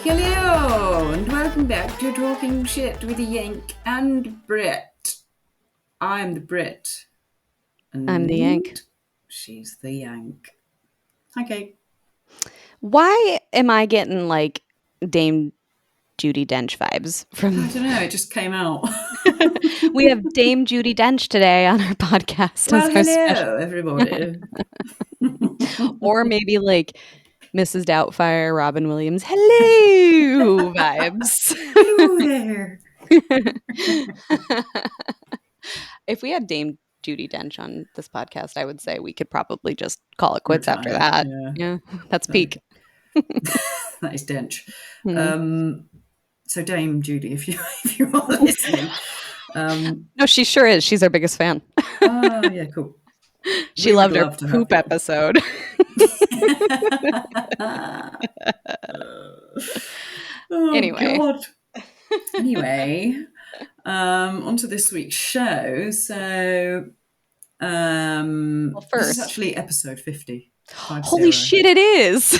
Hello, and welcome back to Talking Shit with Yank and Brit. I'm the Brit. And I'm the Yank. She's the Yank. Hi, Kate. Why am I getting like Dame Judi Dench vibes from? I don't know, it just came out. We have Dame Judi Dench today on our podcast. Well, as our hello, everybody. Or maybe like Mrs. Doubtfire, Robin Williams, hello vibes. Hello there. If we had Dame Judi Dench on this podcast, I would say we could probably just call it quits after that. Yeah, that's peak. That is Dench. Mm-hmm. So Dame Judy, if you are listening. No, she sure is. She's our biggest fan. Oh, yeah, cool. She loved our poop episode. Anyway. God. Anyway, on to this week's show. So, first, this is actually episode 50. Holy shit, it is!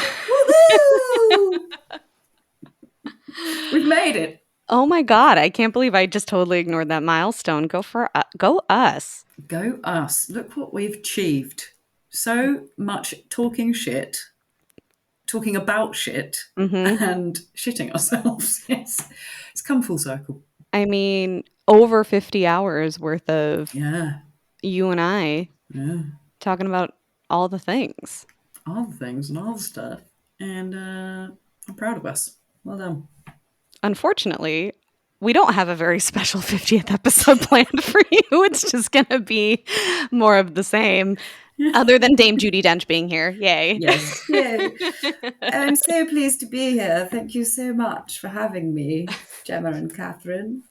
Woohoo! We've made it. Oh my god, I can't believe I just totally ignored that milestone. Go us. Go us. Look what we've achieved. So much talking shit, talking about shit, and shitting ourselves. Yes. It's come full circle. I mean, over 50 hours worth of you and I talking about all the things. All the things and all the stuff. And I'm proud of us. Well done. Unfortunately, we don't have a very special 50th episode planned for you. It's just going to be more of the same. Other than Dame Judi Dench being here. Yay. Yes. Yay. I'm so pleased to be here. Thank you so much for having me, Gemma and Catherine.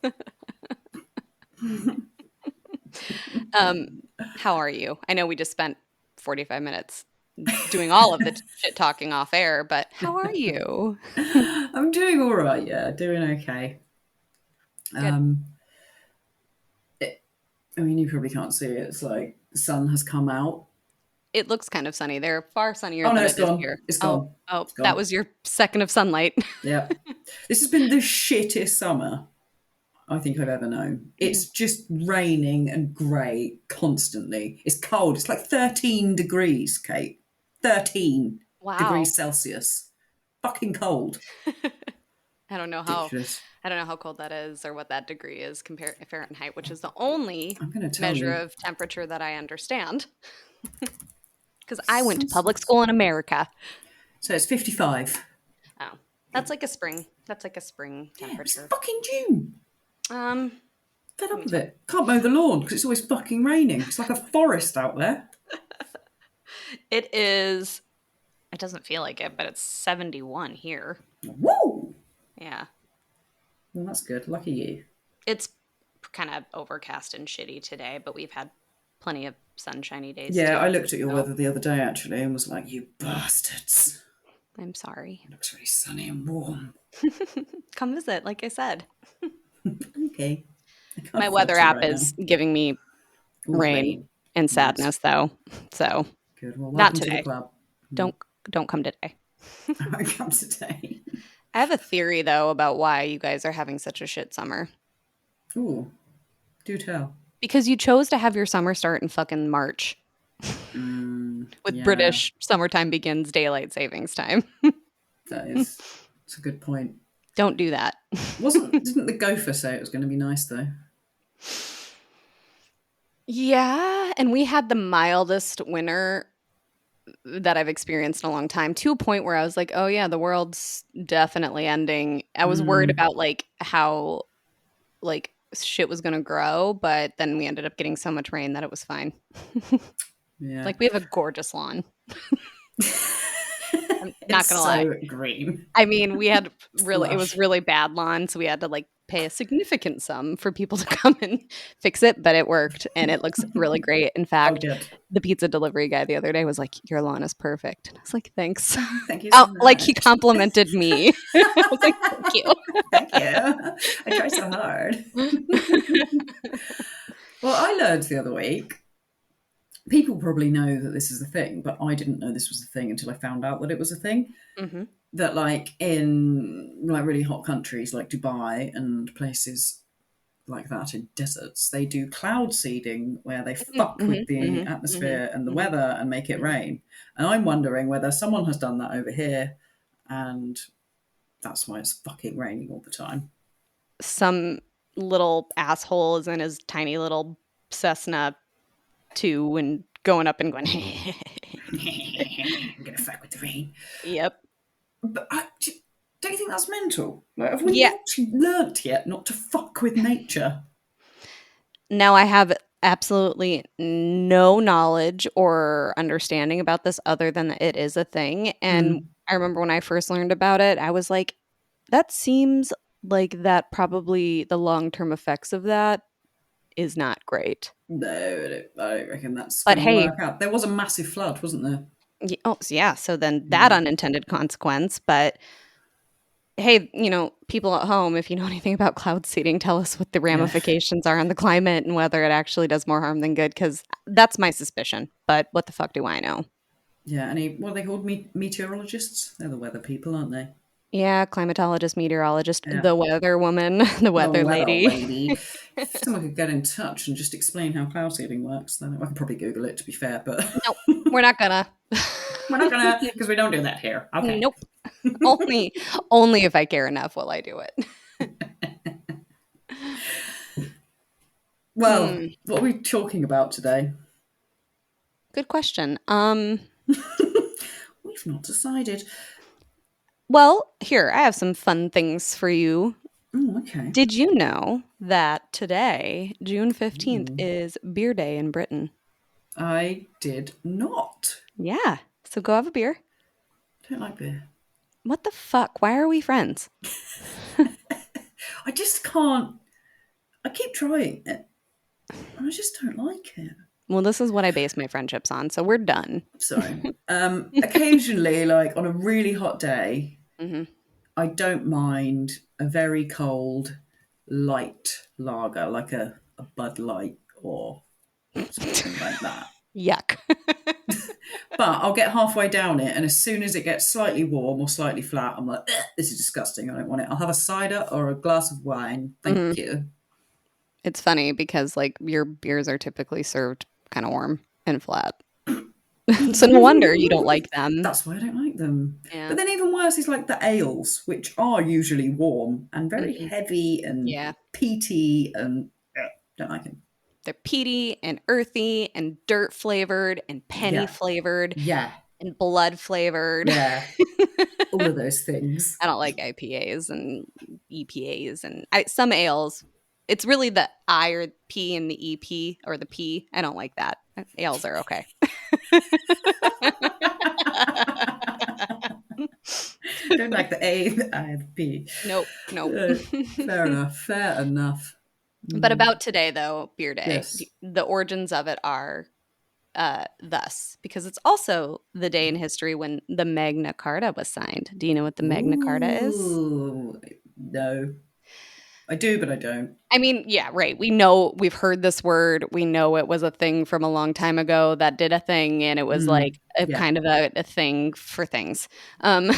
How are you? I know we just spent 45 minutes doing all of the shit talking off air, but how are you? I'm doing all right, yeah. Doing okay. I mean, you probably can't see it. It's like the sun has come out. It looks kind of sunny. They're far sunnier than it is here. It's gone. Oh, that was your second of sunlight. Yeah. This has been the shittest summer I think I've ever known. It's just raining and grey constantly. It's cold. It's like 13 degrees, Kate. 13 degrees Celsius. Fucking cold. I don't know how cold that is or what that degree is compared to Fahrenheit, which is the only measure of temperature that I understand. Because I went to public school in America. So it's 55. Oh, that's like a spring. That's like a spring temperature. It's fucking June. Fed up with it. Can't mow the lawn because it's always fucking raining. It's like a forest out there. It is. It doesn't feel like it, but it's 71 here. Woo! Yeah. Well, that's good. Lucky you. It's kind of overcast and shitty today, but we've had plenty of sunshiny days. Yeah, I looked at your weather the other day actually and was like, you bastards. I'm sorry. It looks really sunny and warm. Come visit, like I said. Okay. My weather app is giving me rain and sadness, though. So good. Well, not today. To the club. Don't come today. I won't come today. I have a theory though about why you guys are having such a shit summer. Ooh, do tell. Because you chose to have your summer start in fucking March. With British summertime begins daylight savings time. That's a good point. Don't do that. Didn't the gopher say it was going to be nice though? Yeah, and we had the mildest winter that I've experienced in a long time, to a point where I was like, oh yeah, the world's definitely ending. I was worried about like how like shit was going to grow, but then we ended up getting so much rain that it was fine. Yeah. Like we have a gorgeous lawn. I'm not gonna lie. Green. I mean, we had it was really bad lawn, so we had to like pay a significant sum for people to come and fix it, but it worked and it looks really great. In fact, the pizza delivery guy the other day was like, your lawn is perfect. And I was like, thanks. Thank you so much. Like he complimented me. I was like, thank you. Thank you. I try so hard. Well, I learned the other week, people probably know that this is a thing, but I didn't know this was a thing until I found out that it was a thing. that like in like really hot countries like Dubai and places like that in deserts, they do cloud seeding where they Mhm, fuck with mhm, the mhm, mhm, atmosphere and the mhm, weather and make it mhm. rain. And I'm wondering whether someone has done that over here and that's why it's fucking raining all the time. Some little asshole is in his tiny little Cessna 2 and going up and going, I'm gonna fuck with the rain. "Yep." But don't you think that's mental? Like, have we Yeah. not learnt yet not to fuck with nature? Now I have absolutely no knowledge or understanding about this other than that it is a thing, and Mm. I remember when I first learned about it, I was like, "That seems like that probably the long-term effects of that is not great." No, I don't reckon that's But going to hey, work out. There was a massive flood, wasn't there? yeah, so then that Mm. unintended consequence, but hey, people at home, if you know anything about cloud seeding, tell us what the Yeah. ramifications are on the climate and whether it actually does more harm than good, because that's my suspicion. But what the fuck do I know? Yeah, what are they called? Meteorologists? They're the weather people, aren't they? Yeah, climatologist, meteorologist, Yeah. the weather woman, the The weather weather lady. lady. If someone could get in touch and just explain how cloud seeding works, then I could probably Google it, to be fair, but Nope, we're not gonna. we're not gonna, because we don't do that here. Okay. Nope. Only if I care enough will I do it. Well, Hmm, what are we talking about today? good question. We've not decided. Well, here, I have some fun things for you. Oh, okay. Did you know that today, June 15th, Ooh. is Beer Day in Britain? I did not. Yeah. So go have a beer. Don't like beer. What the fuck? Why are we friends? I just can't. I keep trying it, and I just don't like it. Well, this is what I base my friendships on, so we're done. Sorry. Occasionally, like on a really hot day, Mhm. I don't mind a very cold, light lager, like a Bud Light or something like that. Yuck. But I'll get halfway down it, and as soon as it gets slightly warm or slightly flat, I'm like, this is disgusting. I don't want it. I'll have a cider or a glass of wine. Thank Mhm. you. It's funny because, like, your beers are typically served kinda warm and flat. So no wonder you don't like them. That's why I don't like them. Yeah. But then even worse is like the ales, which are usually warm and very Mhm. heavy and Yeah. peaty and don't like them. They're peaty and earthy and dirt flavored and penny Yeah, flavored yeah, and blood flavored. yeah. All of those things. I don't like IPAs and EPAs and some ales. It's really the I or P and the EP or the P. I don't like that. Ales are okay. Don't like the A, the I, the P. Nope, nope. Fair enough. Fair enough. But Mm, about today, though, Beer Day, yes. the origins of it are thus, because it's also the day in history when the Magna Carta was signed. Do you know what the Magna Carta is? Ooh, no. I do, but I don't. I mean, yeah, right. We've heard this word. We know it was a thing from a long time ago that did a thing, and it was like Mm, a yeah. kind of a thing for things. Um,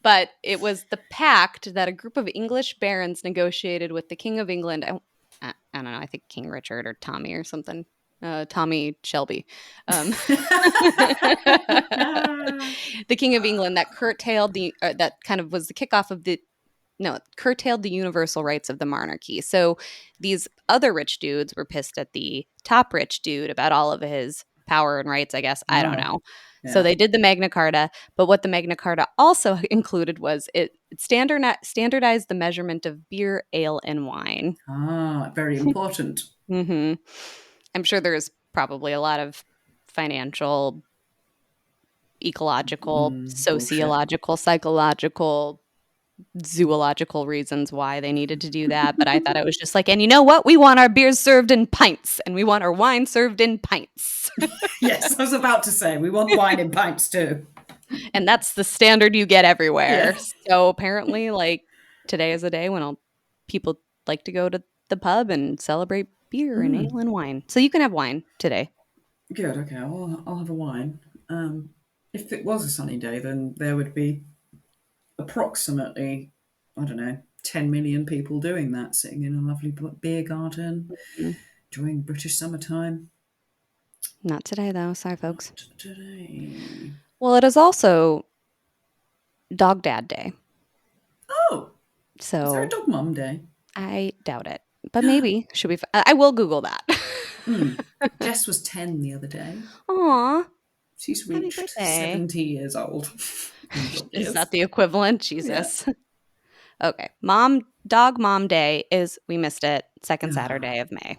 but it was the pact that a group of English barons negotiated with the King of England. I don't know. I think King Richard or Tommy or something. Tommy Shelby. Um, the King of England that curtailed that kind of was the kickoff of the no, it curtailed the universal rights of the monarchy. So these other rich dudes were pissed at the top rich dude about all of his power and rights, I guess. I don't Oh, know. So yeah. they did the Magna Carta, but what the Magna Carta also included was it standardized the measurement of beer, ale, and wine. Ah, very important. Hmm. I'm sure there's probably a lot of financial, ecological, Bullshit. sociological, psychological, zoological reasons why they needed to do that, but I thought it was just like, and you know what? We want our beers served in pints, and we want our wine served in pints. Yes, I was about to say we want wine in pints too. And that's the standard you get everywhere. Yeah. So apparently, like, today is a day when people like to go to the pub and celebrate beer and ale and wine. So you can have wine today. Good. Okay, I'll have a wine. If it was a sunny day, then there would be approximately, I don't know, 10 million people doing that, sitting in a lovely beer garden, Mm. enjoying British summertime. Not today, though. Sorry, folks. Not today. Well, it is also Dog Dad Day. Oh, is there a So dog mum day? I doubt it. But maybe. Should we? I will Google that. Jess was 10 the other day. Aw. She's Happy reached birthday. 70 years old in dog Is years. that the equivalent? Yeah. Jesus. Okay. Dog Mom Day is, we missed it, second Saturday of May.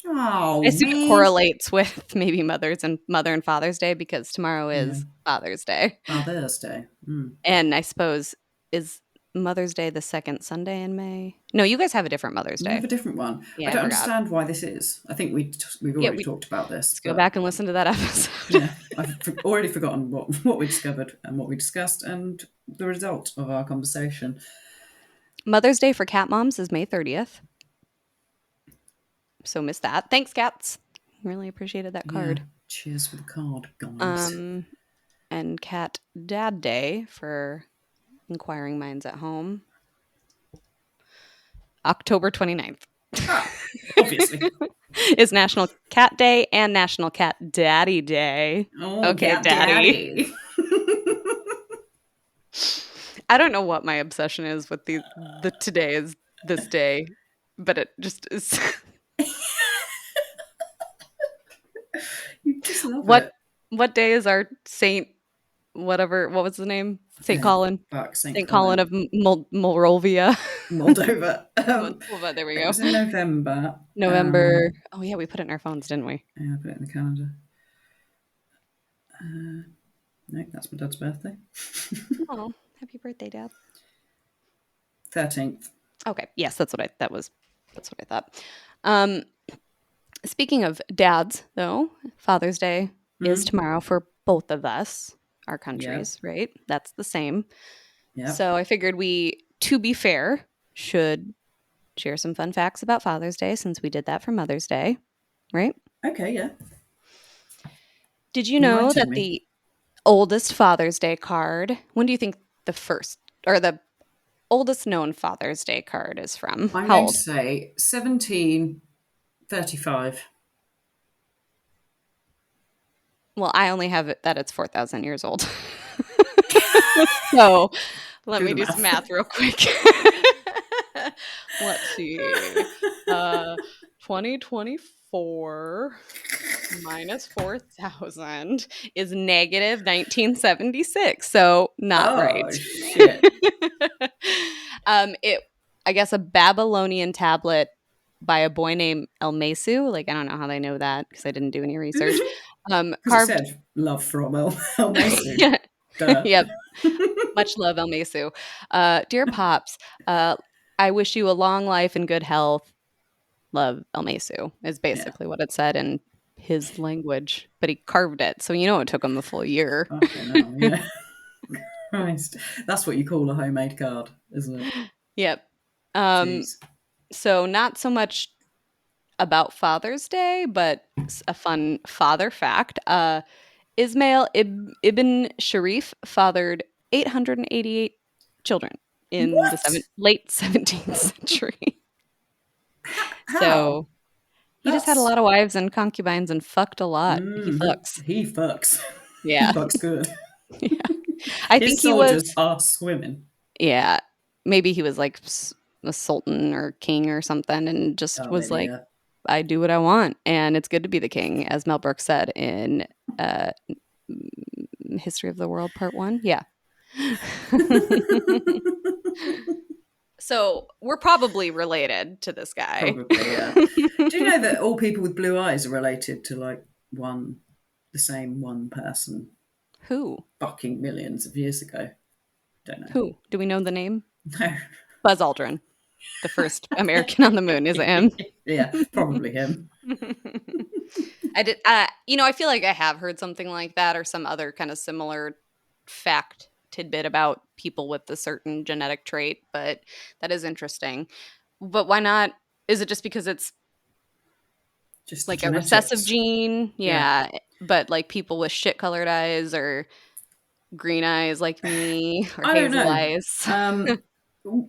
I Oh, assume it man. correlates with maybe Mother and Father's Day because tomorrow Yeah. is Father's Day. Father's Day. And I suppose, is Mother's Day the second Sunday in May? No, you guys have a different Mother's We have Day. a different one. I Yeah, I don't forgot. understand why this is. I think we've Yeah, already talked about this, let's go but back and listen to that episode. yeah, I've already forgotten what we discovered and what we discussed and the result of our conversation. Mother's Day for cat moms is May 30th. So miss that. Thanks, cats. Really appreciated that Yeah. card. Cheers for the card, guys. Um, and Cat Dad Day for inquiring minds at home, October 29th. Ah, obviously. Is National Cat Day and National Cat Daddy Day. Oh, Okay, cat Daddy. daddy. I don't know what my obsession is with the today is this day, but it just is. You just love what it. what day is our Saint whatever, what was the name? St. Oh, Colin. fuck, St. St. Colin Colin. of Moldova. Moldova. Moldova, there we It go. was in November. November. Oh yeah, we put it in our phones, didn't we? Yeah, I put it in the calendar. No, that's my dad's birthday. Oh, happy birthday, Dad. 13th. Okay. Yes, that's what I thought. Um, speaking of dads, though, Father's Day is tomorrow for both of us, our Yeah. countries, right? That's the same. Yeah. So I figured we, to be fair, should share some fun facts about Father's Day since we did that for Mother's Day, right? Okay, yeah. Did you know Enlighten that me. the oldest Father's Day card, when do you think the first or the oldest known Father's Day card is from? I'm How going to old? say 1735. Well, I only have it that it's 4,000 years old. So let Do me the do some math. math real quick. Let's see. 2024 minus 4,000 is negative 1976. So not right. Oh, shit. It, I guess, a Babylonian tablet by a boy named Elmesu. Like, I don't know how they know that because I didn't do any research. Because it Carved. said love from El Mesu. Yeah. Duh. Yep. Much love, Elmesu. Dear Pops, I wish you a long life and good health. Love, Elmesu, is Yeah. basically what it said in his language. But he carved it, so you know it took him a full year. Fucking hell, yeah. Christ. That's what you call a homemade card, isn't it? Yep. Jeez. So not so much about Father's Day, but a fun father fact. Ismail ibn Sharif fathered 888 children in the What? late 17th century. How? So he just had a That's. lot of wives and concubines and fucked a lot. He fucks. He fucks. He Yeah. fucks good. Yeah. I think His he was, soldiers are swimming. yeah, maybe he was like a sultan or king or something and just Oh, was maybe, like, yeah. I do what I want. And it's good to be the king, as Mel Brooks said in uh, History of the World Part 1. Yeah. So we're probably related to this guy. Probably, yeah. Do you know that all people with blue eyes are related to like the same one person Who? fucking millions of years ago? Don't know. Who? Do we know the name? No. Buzz Aldrin, the first American on the moon. Is it him? Yeah, probably him. I did. I feel like I have heard something like that or some other kind of similar fact tidbit about people with a certain genetic trait, but that is interesting. But why not? Is it just because it's Just the like a recessive genetics. gene? Yeah. Yeah. But like people with shit colored eyes or green eyes like me or I don't hazel know. eyes.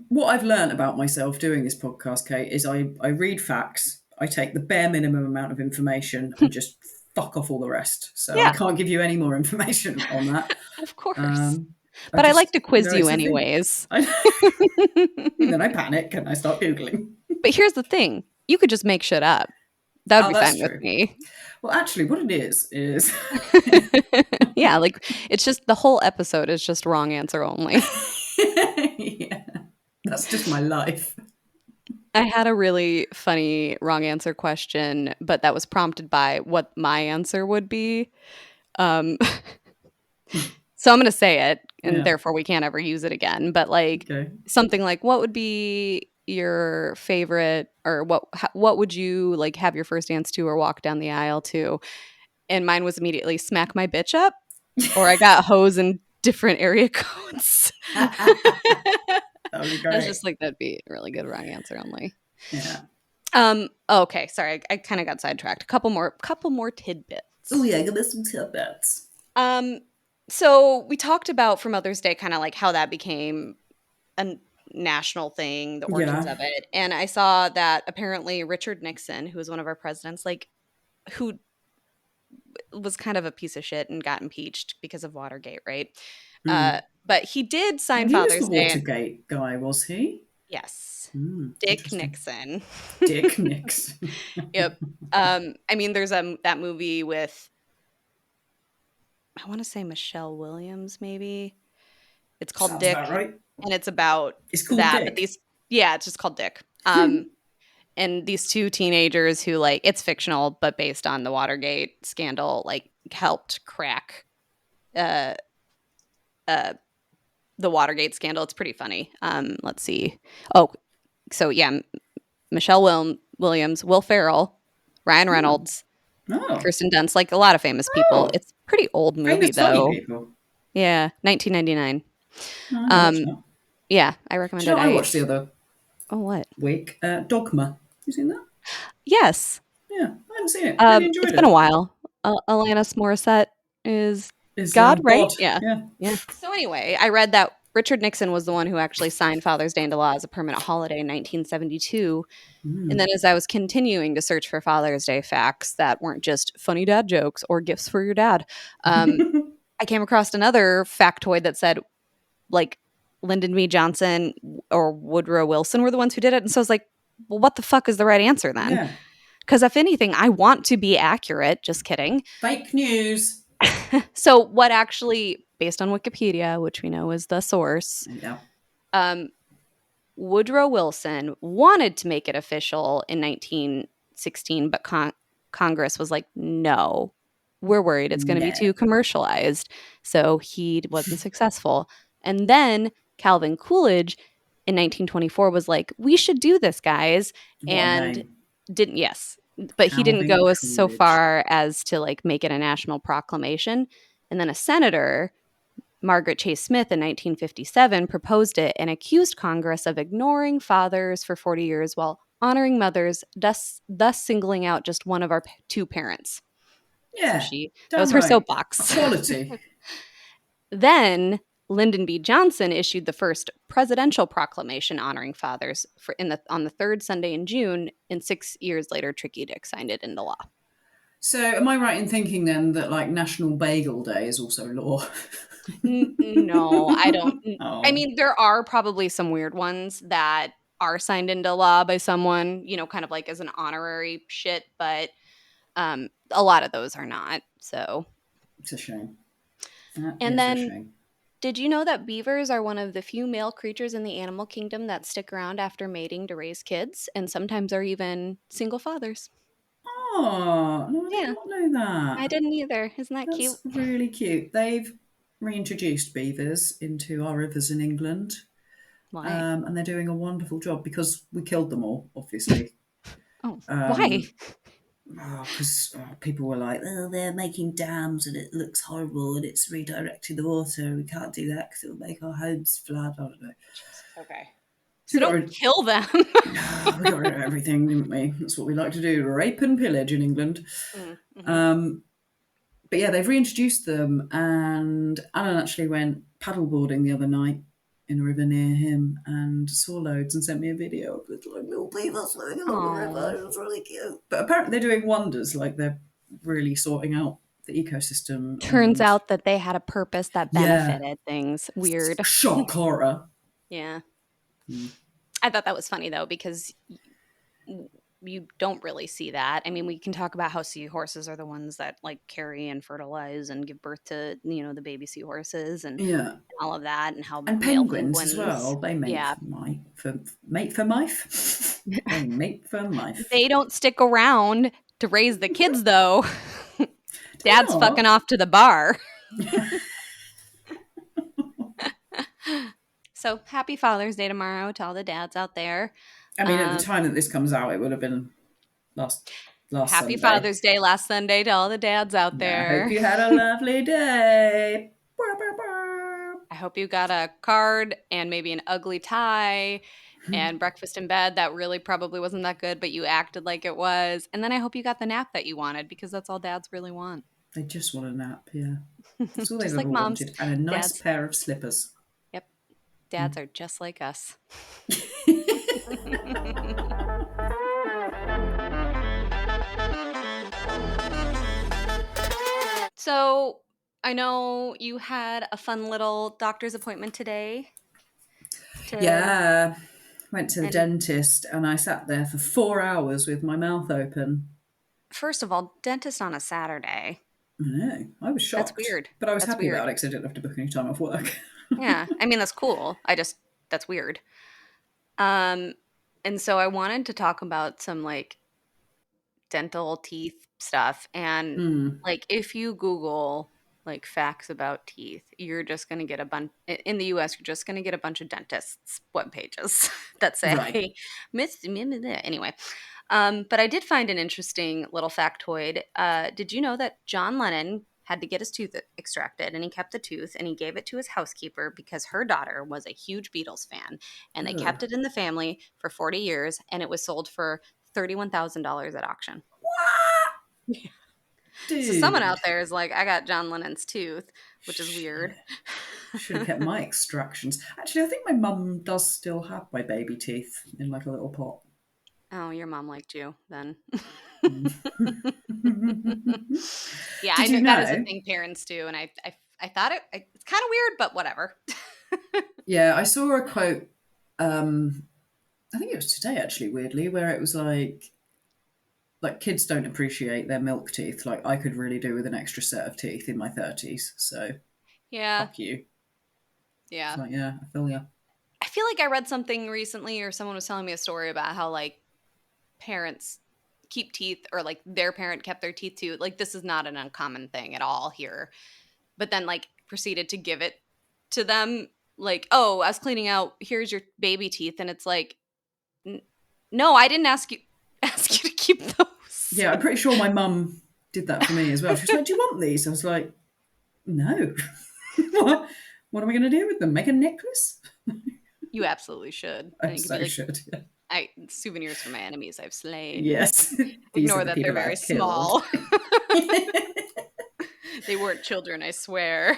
What I've learned about myself doing this podcast, Kate, is I read facts, I take the bare minimum amount of information and just fuck off all the rest. So I Yeah, can't give you any more information on that. of course. Um, I But I like just to quiz know you it's a thing. anyways. And then I panic and I start Googling. But here's the thing. You could just make shit up. That would Oh, be that's fine with true. me. Well, actually, what it is Yeah, like it's just the whole episode is just wrong answer only. yeah, that's just my life. I had a really funny wrong answer question, but that was prompted by what my answer would be. Um, so I'm going to say it, and Yeah. therefore we can't ever use it again. But like Okay. something like, what would be your favorite, or what would you like have your first dance to or walk down the aisle to? And mine was immediately smack my bitch up, or I got hoes in different area codes. That would be I was great. just like, that'd be a really good wrong answer only. Yeah. Okay, sorry, I kind of got sidetracked. A couple more tidbits. Oh yeah, give us some tidbits. Um, so we talked about for Mother's Day, kind of like how that became a national thing, the origins Yeah. of it. And I saw that apparently Richard Nixon, who was one of our presidents, like who was kind of a piece of shit and got impeached because of Watergate, right? Mm. But he did sign He was the Father's Day. Watergate guy, was he? Yes, Dick Interesting. Nixon. Dick Nixon. Yep. I mean, there's that movie with, I want to say Michelle Williams, maybe. It's called Sounds about Dick, right. and it's about It's called that. But Dick. yeah, it's just called Dick. And these two teenagers who like it's fictional, but based on the Watergate scandal, like helped crack uh, uh, the Watergate scandal. It's pretty funny. Let's see. Oh, so yeah, Williams, Will Ferrell, Ryan Oh. Reynolds, Oh. Kirsten Dunst, like a lot of famous people. Oh. It's a pretty old movie Famous funny though. people. Yeah, 1999. No, I never watched Um, that. yeah, I Do recommend you it. know what I watched the other Oh, what? week? Dogma. You seen that? Yes. Yeah, I haven't seen it. Really It's enjoyed been a it. while. Alanis Morissette is Is God, right? God. Yeah. Yeah. Yeah. So anyway, I read that Richard Nixon was the one who actually signed Father's Day into law as a permanent holiday in 1972. And then as I was continuing to search for Father's Day facts that weren't just funny dad jokes or gifts for your dad, I came across another factoid that said like Lyndon B. Johnson or Woodrow Wilson were the ones who did it. And so I was like, well, what the fuck is the right answer then? Yeah. Because if anything, I want to be accurate. Just kidding. Fake news. So what actually, based on Wikipedia, which we know is the source, Yeah. um, Woodrow Wilson wanted to make it official in 1916, but Congress was like, no, we're worried it's going to be No. too commercialized. So he wasn't successful. And then Calvin Coolidge in 1924 was like, we should do this, guys. What a And name. didn't, yes, but he didn't Calvin go as so Coolidge. far as to like make it a national proclamation. And then a senator, Margaret Chase Smith in 1957 proposed it and accused Congress of ignoring fathers for 40 years while honoring mothers, thus singling out just one of our two parents. So Yeah. that was Damn her right. soapbox. Equality. Then Lyndon B. Johnson issued the first presidential proclamation honoring fathers on the third Sunday in June, and 6 years later, Tricky Dick signed it into law. So, am I right in thinking then that like National Bagel Day is also law? No, I don't. I Oh, mean, there are probably some weird ones that are signed into law by someone, kind of like as an honorary shit, but a lot of those are not. So, it's a shame. That and is a then shame. did you know that beavers are one of the few male creatures in the animal kingdom that stick around after mating to raise kids and sometimes are even single fathers? Oh, no, I did Yeah, not know I that. didn't either. Isn't that cute? That's really cute. They've reintroduced beavers into our rivers in England, Why? and they're doing a wonderful job because we killed them all, obviously. Oh, why? Um, because people were like, oh, they're making dams and it looks horrible and it's redirecting the water. We can't do that because it'll make our homes flood. I don't know. Jesus, okay. So So don't kill them. we got rid of everything, didn't we? That's what we like to do: rape and pillage in England. Mm-hmm. Um, But yeah, they've reintroduced them, and Alan actually went paddleboarding the other night in a river near him and saw loads and sent me a video of little people swimming along the river. Oh, It was really cute. But apparently they're doing wonders, like they're really sorting out the ecosystem. turns And out that they had a purpose that yeah, benefited things. Weird. shock horror. Yeah. Mm. I thought that was funny though because you don't really see that. I mean, we can talk about how seahorses are the ones that like carry and fertilize and give birth to, the baby seahorses and Yeah. all of that and how And male penguins as penguins, well. They mate yeah, for mate for mife. They mate for mife. they don't stick around to raise the kids though. Do they Dad's fucking not? off to the bar. So happy Father's Day tomorrow to all the dads out there. I mean, at the Um, time that this comes out, it would have been last last Happy Sunday. Father's Day last Sunday to all the dads out Yeah, I hope there. you had a lovely day. I hope you got a card and maybe an ugly tie and breakfast in bed that really probably wasn't that good, but you acted like it was. And then I hope you got the nap that you wanted because that's all dads really want. They just want a nap, yeah. That's all they've Just like ever moms, wanted. And a nice dads. pair of slippers. Yep. Dads are just like us. So I know you had a fun little doctor's appointment today to Yeah. Went to the and dentist and I sat there for 4 hours with my mouth open. first of all, dentist on a Saturday. I know. I was That's shocked. weird. But I was That's happy weird. about it because I didn't have to book any time off work. Yeah. I mean, that's cool. That's weird. Um, and so I wanted to talk about some like dental teeth stuff. And Hmm. like, if you Google like facts about teeth, you're just going to get a bunch in the US, you're just going to get a bunch of dentists' web pages that Right. say, anyway. But I did find an interesting little factoid. Did you know that John Lennon had to get his tooth extracted and he kept the tooth and he gave it to his housekeeper because her daughter was a huge Beatles fan and they Ugh. kept it in the family for 40 years and it was sold for $31,000 at auction. What? So someone out Dude. there is like, I got John Lennon's tooth, which is Shit. weird. Should have kept my extractions. Actually, I think my mum does still have my baby teeth in like a little pot. Oh, your mom liked you then. Mm. Yeah, I Did you know that is a know? thing parents do, and I thought it's kind of weird, but whatever. Yeah, I saw a quote. I think it was today, actually, weirdly, where it was like kids don't appreciate their milk teeth. Like I could really do with an extra set of teeth in my 30s. So Yeah, fuck you. It's yeah. like, yeah, I feel ya. I feel like I read something recently, or someone was telling me a story about how like parents keep teeth, or like their parent kept their teeth too. Like this is not an uncommon thing at all here. But then like proceeded to give it to them. Like, oh, I was cleaning out. Here's your baby teeth, and it's like, no, I didn't ask you ask you to keep those. Yeah, I'm pretty sure my mum did that for me as well. She was like, "Do you want these?" I was like, "No." what? What am I going to do with them? Make a necklace? You absolutely should. I And you could be so like, should. Yeah. I souvenirs from my enemies I've slain. Yes, these are Ignore the that they're people very I've killed. small. They weren't children, I swear.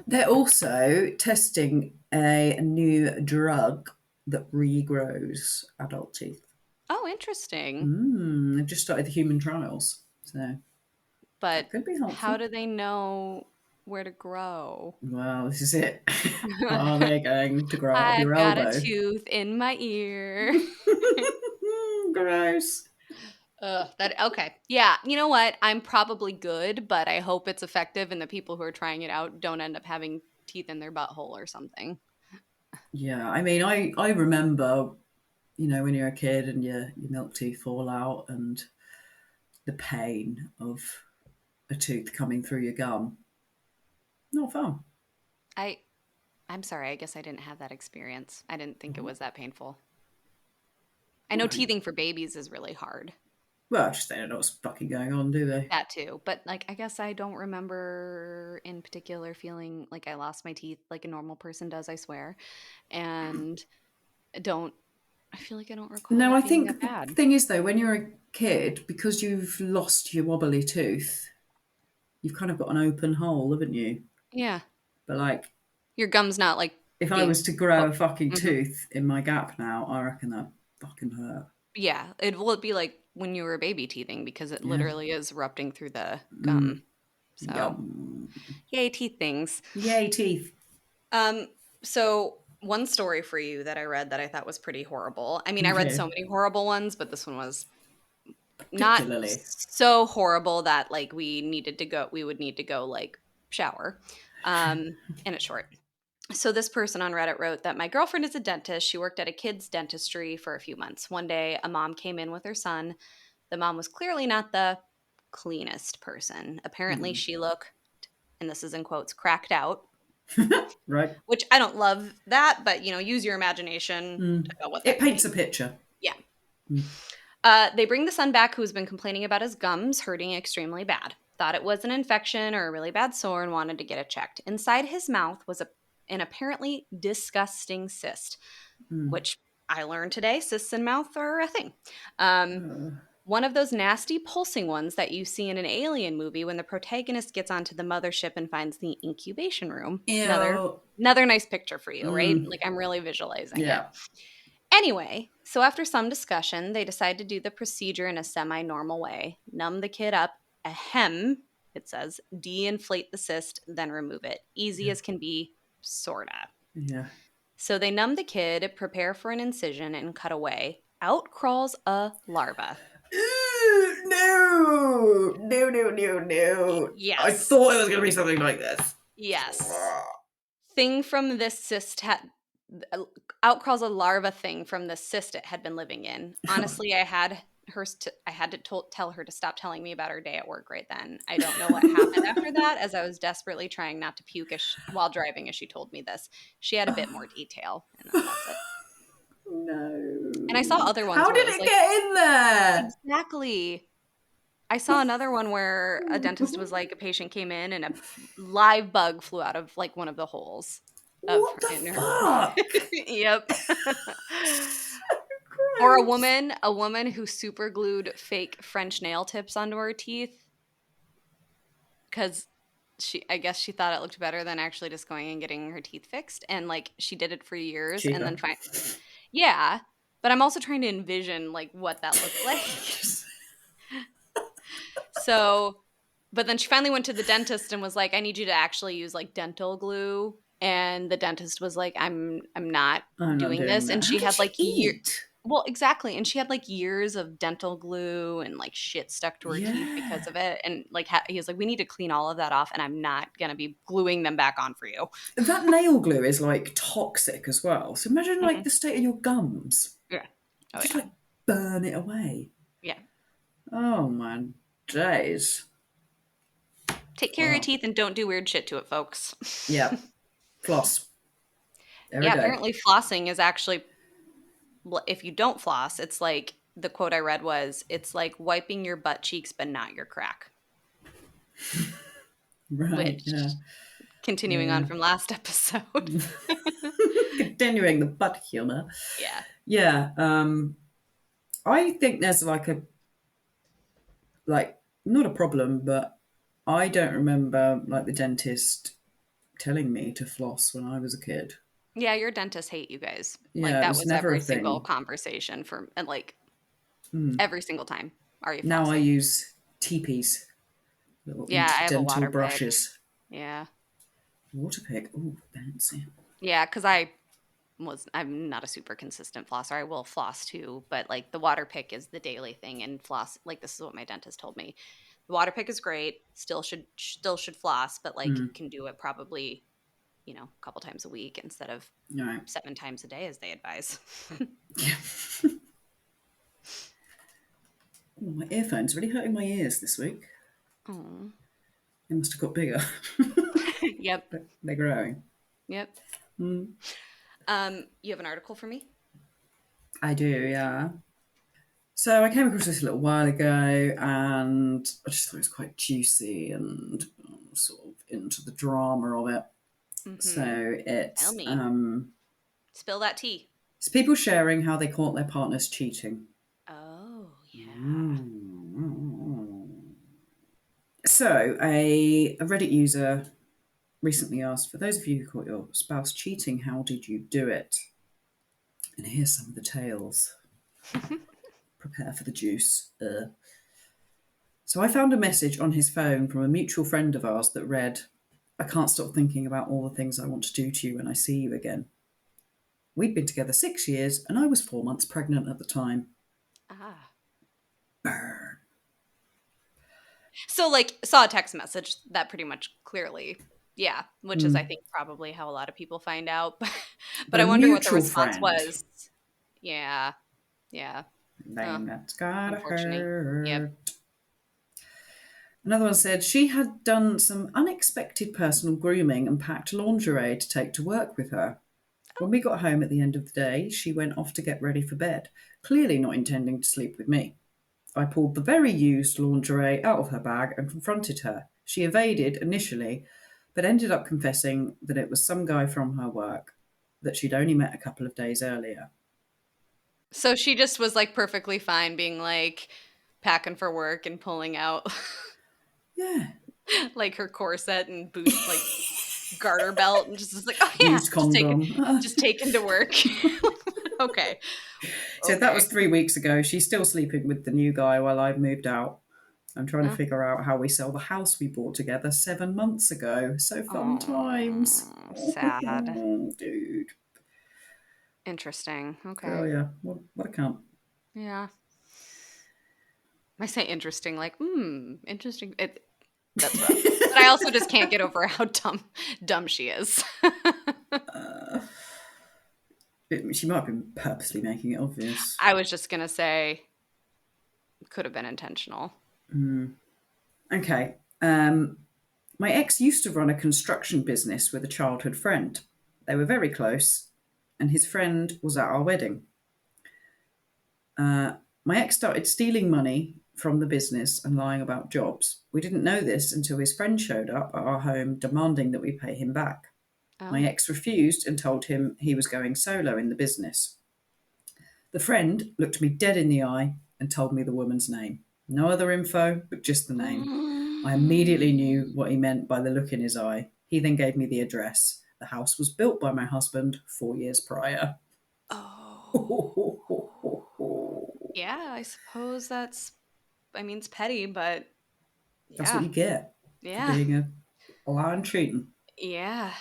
They're also testing a new drug that regrows adult teeth. Oh, interesting. They've just started the human trials, so But that could be how helpful. do they know where to grow? Well, this is it. Are they going to grow out of I've your got a elbow? tooth in my ear. Gross. Ugh, that okay. Yeah, you know what? I'm probably good, but I hope it's effective and the people who are trying it out don't end up having teeth in their butthole or something. Yeah, I mean, I remember, when you're a kid and your milk teeth fall out and the pain of a tooth coming through your gum. Not fun. I I'm sorry, I guess I didn't have that experience. I didn't think it was that painful. I know Right. teething for babies is really hard. Well, just they don't know what's fucking going on, do they? That too. But like I guess I don't remember in particular feeling like I lost my teeth like a normal person does, I swear. And don't I feel like I don't recall No, I it being that think the bad. thing is though, when you're a kid, because you've lost your wobbly tooth, you've kind of got an open hole, haven't you? Yeah. But like, Your gum's not like if I being was to grow oh, a fucking mhm. tooth in my gap now, I reckon that fucking hurt. Yeah, it will be like when you were baby teething because it Yeah. literally is erupting through the gum. Mm. So, Yum. yay, teeth things. Yay, teeth. Um, so one story for you that I read that I thought was pretty horrible. I mean, I read so Okay. many horrible ones, but this one was not Particularly. so horrible that like we would need to go like shower. And it's short. So this person on Reddit wrote that my girlfriend is a dentist. She worked at a kid's dentistry for a few months. One day, a mom came in with her son. The mom was clearly not the cleanest person. Apparently, Mm. she looked, and this is in quotes, cracked out, Right. which I don't love that, but use your imagination Mm. about what It that could paints mean. a picture. Yeah. Mm. They bring the son back who's been complaining about his gums hurting extremely bad. Thought it was an infection or a really bad sore and wanted to get it checked. Inside his mouth was an apparently disgusting cyst, Mm. which I learned today cysts in mouth are a thing. Um, Uh, one of those nasty pulsing ones that you see in an alien movie when the protagonist gets onto the mothership and finds the incubation room. Another ew. another nice picture for you, right? Mm. Like I'm really visualizing it. Yeah. Anyway, so after some discussion, they decide to do the procedure in a semi normal way. Numb the kid up, ahem, it says, de-inflate the cyst, then remove it. Easy Yeah. as can be, sorta. Yeah. So they numb the kid, prepare for an incision, and cut away. Out crawls a larva. Ooh, no. No, no, no, no. I Yes. thought it was going to be something like this. Yes. Thing from this cyst had out crawls a larva thing from the cyst it had been living in. Honestly, I had to tell her to stop telling me about her day at work right then. I don't know what happened after that, as I was desperately trying not to puke while driving as she told me this. She had a bit more detail, and then that's it. And I saw No. other ones How where did it was it like, get in there? exactly. I saw another one where a dentist was like, a patient came in and a live bug flew out of like one of the holes of What the in her. fuck? Yep. So Or a gross. woman who super glued fake French nail tips onto her teeth because I guess she thought it looked better than actually just going and getting her teeth fixed. And like she did it for years and then Cheaper. yeah. But I'm also trying to envision like what that looked like. So, but then she finally went to the dentist and was like, "I need you to actually use like dental glue." And the dentist was like, "I'm not I'm not doing doing this." that. And How she did had she like eat? well, exactly. And she had like years of dental glue and like shit stuck to her teeth because Yeah. of it. And like he was like, "We need to clean all of that off, and I'm not gonna be gluing them back on for you." That nail glue is like toxic as well. So imagine like Mhm. the state of your gums. Yeah. You Oh just yeah. like burn it away. Yeah. Oh my days. Take care of your Wow. teeth and don't do weird shit to it, folks. Yeah. Floss every Yeah, day. apparently flossing is actually if you don't floss, it's like the quote I read was, "It's like wiping your butt cheeks, but not your crack." Right. Which, Yeah. continuing on Yeah. from last episode, Continuing the butt humor. yeah, Yeah. I think there's like not a problem, but I don't remember like the dentist telling me to floss when I was a kid. yeah, your dentists hate you guys. Like Yeah, it that was was never a every single thing. conversation for, and like Mm. every single time. Are you Now I flossing? use teepees, little Yeah, I have a interdental water pick. brushes. Yeah, Water pick. Oh, fancy. yeah, because I'm not a super consistent flosser. I will floss too, but like the water pick is the daily thing, and floss like this is what my dentist told me. The water pick is great. Still should floss, but like Mm. can do it probably a couple times a week instead of All right. 7 times a day as they advise. Yeah. Oh, my earphones really hurting my ears this week. Oh, They must have got bigger. yep, But they're growing. yep. Mm. You have an article for me? I do, yeah. So I came across this a little while ago and I just thought it was quite juicy and sort of into the drama of it. Mm-hmm. So Tell it's me. Spill that tea. it's people sharing how they caught their partners cheating. Oh yeah. Mm. So a Reddit user recently asked, for those of you who caught your spouse cheating, how did you do it? And here's some of the tales. Prepare for the juice. So I found a message on his phone from a mutual friend of ours that read, I can't stop thinking about all the things I want to do to you when I see you again. We'd been together 6 years and I was 4 months pregnant at the time. Ah. Burn. So, like, saw a text message that pretty much clearly, yeah, which is, I think, probably how a lot of people find out. But But I a wonder what the mutual response friend. was. Yeah. Yeah. Oh, Name that's gotta unfortunate. Yep. hurt. Another one said she had done some unexpected personal grooming and packed lingerie to take to work with her. When we got home at the end of the day, she went off to get ready for bed, clearly not intending to sleep with me. I pulled the very used lingerie out of her bag and confronted her. She evaded initially, but ended up confessing that it was some guy from her work that she'd only met a couple of days earlier. So she just was, like, perfectly fine being, like, packing for work and pulling out, Yeah. like, her corset and boot, like, garter belt and just is like, "Oh, yeah, Used condom. just taken to work." Okay. So that was Okay. 3 weeks ago. She's still sleeping with the new guy while I've moved out. I'm trying to Oh. figure out how we sell the house we bought together 7 months ago. So fun times. Oh, sad. Dude. Interesting. Oh, Okay. yeah. What a cunt. Yeah. I say interesting, like, interesting. That's rough. But I also just can't get over how dumb she is. She might have been purposely making it obvious. I was just gonna say could have been intentional. Okay. My ex used to run a construction business with a childhood friend. They were very close, and his friend was at our wedding. My ex started stealing money from the business and lying about jobs. We didn't know this until his friend showed up at our home demanding that we pay him back. My Oh. ex refused and told him he was going solo in the business. The friend looked me dead in the eye and told me the woman's name. No other info, but just the name. I immediately knew what he meant by the look in his eye. He then gave me the address. The house was built by my husband 4 years prior. Oh. Yeah, I suppose I mean, it's petty, but That's what yeah. you get for Yeah. being a lying cheating. Yeah.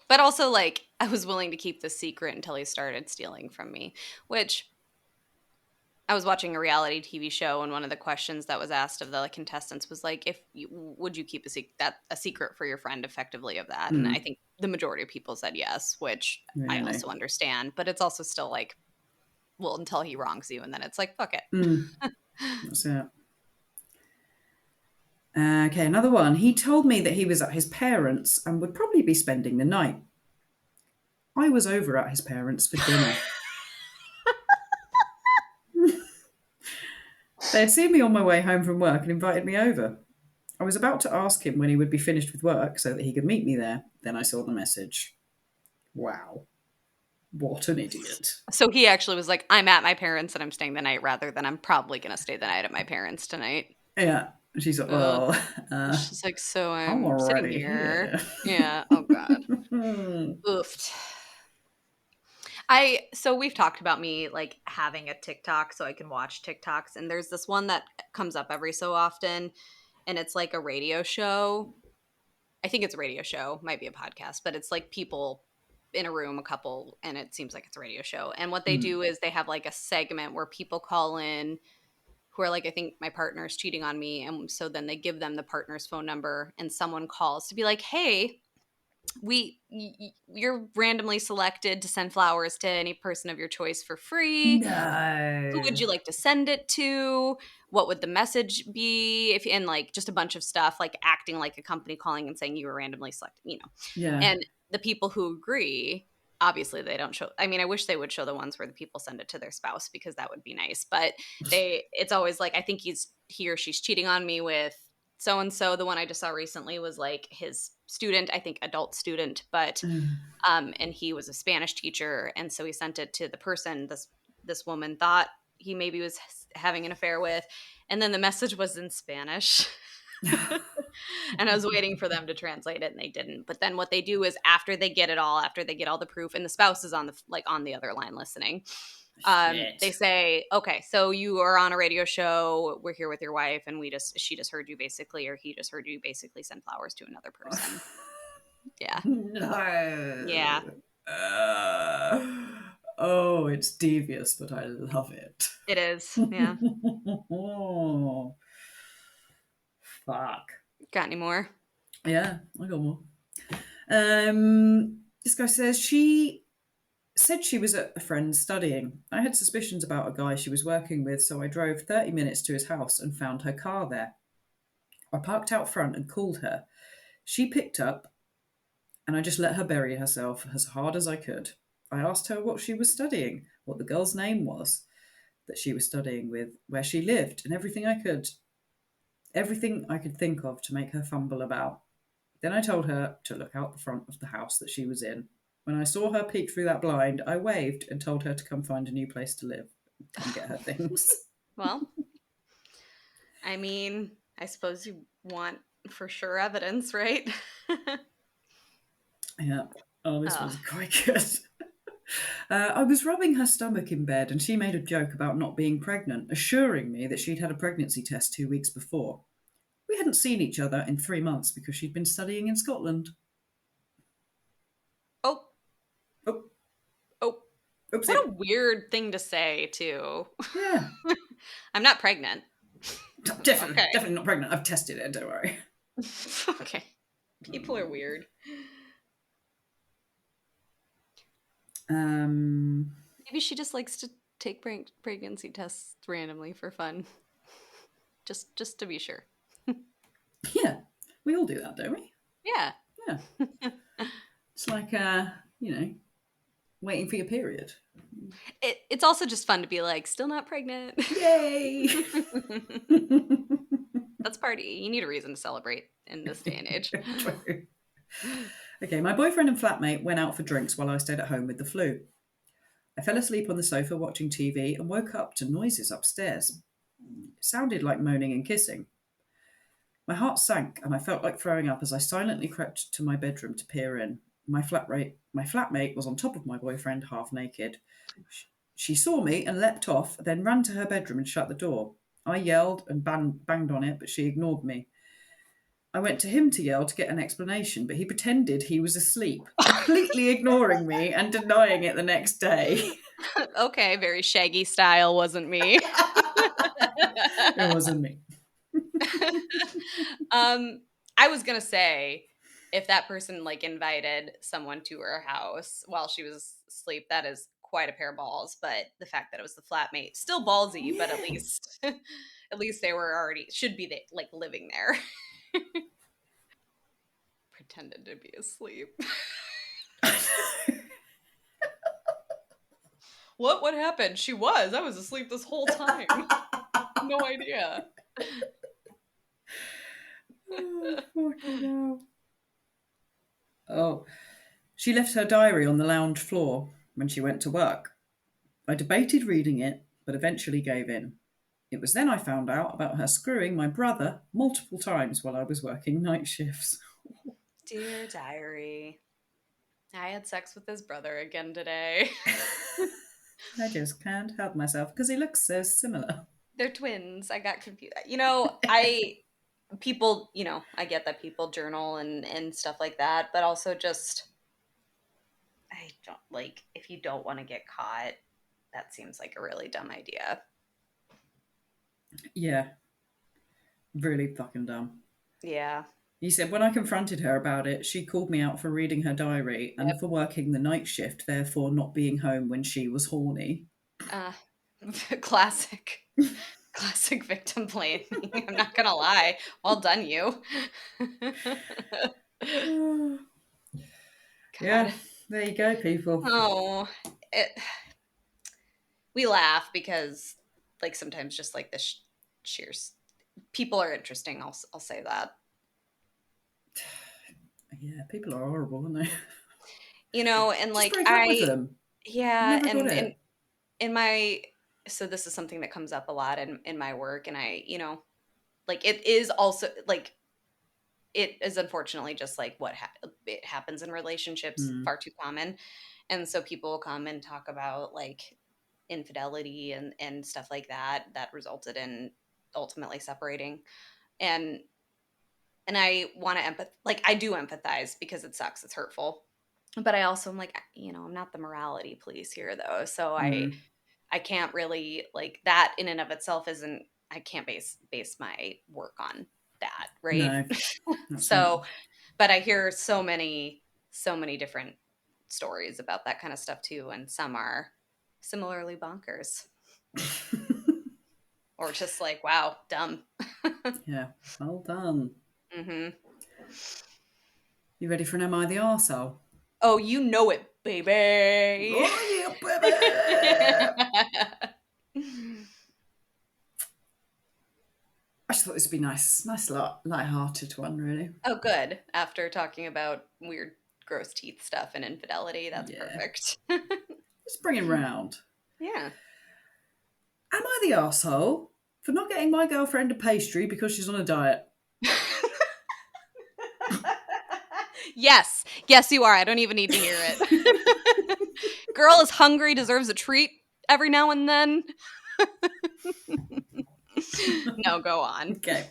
But also, like, I was willing to keep the secret until he started stealing from me, which I was watching a reality TV show, and one of the questions that was asked of the, like, contestants was like, "If you would you keep a secret for your friend effectively of that?" And I think the majority of people said yes, which I Really. also understand. But it's also still like, well, until he wrongs you, and then it's like, fuck it. That's it. Okay, another one. He told me that he was at his parents' and would probably be spending the night. I was over at his parents' for dinner. They had seen me on my way home from work and invited me over. I was about to ask him when he would be finished with work so that he could meet me there. Then I saw the message. Wow. What an idiot. So he actually was like, "I'm at my parents and I'm staying the night," rather than "I'm probably gonna stay the night at my parents tonight." Yeah. And she's like, Ugh. well, She's like, "So I'm I'm sitting already here." here. Yeah. Oh God. Oofed. So we've talked about me like having a TikTok so I can watch TikToks, and there's this one that comes up every so often, and it's like a radio show. I think it's a radio show, might be a podcast, but it's like people in a room, a couple, and it seems like it's a radio show. And what they do is they have like a segment where people call in who are like, I think my partner is cheating on me, and so then they give them the partner's phone number, and someone calls to be like, "Hey, you're randomly selected to send flowers to any person of your choice for free. Who would No. you like to send it to? What would the message be?" If and like just a bunch of stuff, like acting like a company calling and saying you were randomly selected. Yeah. And the people who agree, obviously they don't show. I mean, I wish they would show the ones where the people send it to their spouse because that would be nice. But it's always like, I think he or she's cheating on me with so and so. The one I just saw recently was like his student, I think adult student, but and he was a Spanish teacher, and so he sent it to the person this woman thought he maybe was having an affair with, and then the message was in Spanish. And I was waiting for them to translate it and they didn't. But then what they do is after they get it all, after they get all the proof and the spouse is on the on the other line listening, they Shit. say, okay, so you are on a radio show, we're here with your wife, and she just heard you basically, or he just heard you basically send flowers to another person. Yeah. Yeah. No. Oh, it's devious, but I love it. It is. Yeah. Oh, fuck. Got any more? Yeah, I got more. This guy says she said she was at a friend's studying. I had suspicions about a guy she was working with, so I drove 30 minutes to his house and found her car there. I parked out front and called her. She picked up, and I just let her bury herself as hard as I could. I asked her what she was studying, what the girl's name was that she was studying with, where she lived, and everything I could think of to make her fumble about. Then I told her to look out the front of the house that she was in. When I saw her peek through that blind, I waved and told her to come find a new place to live, come get her things. Well, I mean, I suppose you want for sure evidence, right? Yeah. Oh, this uh, was quite good. I was rubbing her stomach in bed and she made a joke about not being pregnant, assuring me that she'd had a pregnancy test 2 weeks before. We hadn't seen each other in 3 months because she'd been studying in Scotland. oh, Oh, oh. oopsie. What a weird thing to say, too. Yeah. I'm not pregnant. Definitely, Okay. definitely not pregnant. I've tested it, don't worry. Okay. People are weird. Um, Maybe she just likes to take pregnancy tests randomly for fun. Just to be sure. yeah, we all do that, don't we? Yeah. Yeah. It's like, waiting for your period. It's also just fun to be like, still not pregnant. Yay! That's party. You need a reason to celebrate in this day and age. True. Okay, my boyfriend and flatmate went out for drinks while I stayed at home with the flu. I fell asleep on the sofa watching TV and woke up to noises upstairs. It sounded like moaning and kissing. My heart sank and I felt like throwing up as I silently crept to my bedroom to peer in. My flatmate was on top of my boyfriend, half naked. She saw me and leapt off, then ran to her bedroom and shut the door. I yelled and banged on it, but she ignored me. I went to him to yell to get an explanation, but he pretended he was asleep, completely ignoring me and denying it the next day. Okay, very Shaggy style, wasn't me. It wasn't me. I was gonna say, if that person like invited someone to her house while she was asleep, that is quite a pair of balls. But the fact that it was the flatmate, still ballsy, but at Yeah. least at least they were already should be like living there. Pretended to be asleep. What happened? She was. I was asleep this whole time. No idea. Oh, fucking hell. Oh, she left her diary on the lounge floor when she went to work. I debated reading it, but eventually gave in. It was then I found out about her screwing my brother multiple times while I was working night shifts. Dear diary, I had sex with his brother again today. I just can't help myself because he looks so similar. They're twins. I got confused. I get that people journal and stuff like that, but also just I don't like if you don't want to get caught, that seems like a really dumb idea. Yeah, really fucking dumb. Yeah. He said, when I confronted her about it, she called me out for reading her diary and Yep. for working the night shift, therefore not being home when she was horny. Uh classic. Classic victim blaming. I'm not gonna lie. Well done, you. Yeah, God. there you go, people. Oh, it, we laugh because, like, sometimes just like the sheer people are interesting. I'll say that. Yeah, people are horrible, aren't they? And Just like break up with them. yeah, Never got and it. in my so this is something that comes up a lot in my work, and I like it is also like it is unfortunately just like it happens in relationships, Mm. far too common. And so people will come and talk about like infidelity and stuff like that resulted in ultimately separating. And I want to like I do empathize because it sucks, it's hurtful. But I also am like, I'm not the morality police here though. So Mm. I can't really like that in and of itself isn't I can't base my work on that, right? No, that's it. So, but I hear so many different stories about that kind of stuff too, and some are similarly bonkers or just like, wow, dumb. Yeah, well done. Hmm. You ready for an Am I the Arsehole? Oh, you know it, baby. Oh, yeah, baby! I just thought this would be nice, light-hearted one, really. Oh, good. After talking about weird, gross teeth stuff and infidelity, that's Yeah. perfect. Let's bring it round. Yeah. Am I the arsehole for not getting my girlfriend a pastry because she's on a diet? Yes. Yes, you are. I don't even need to hear it. Girl is hungry, deserves a treat every now and then. No, go on. Okay.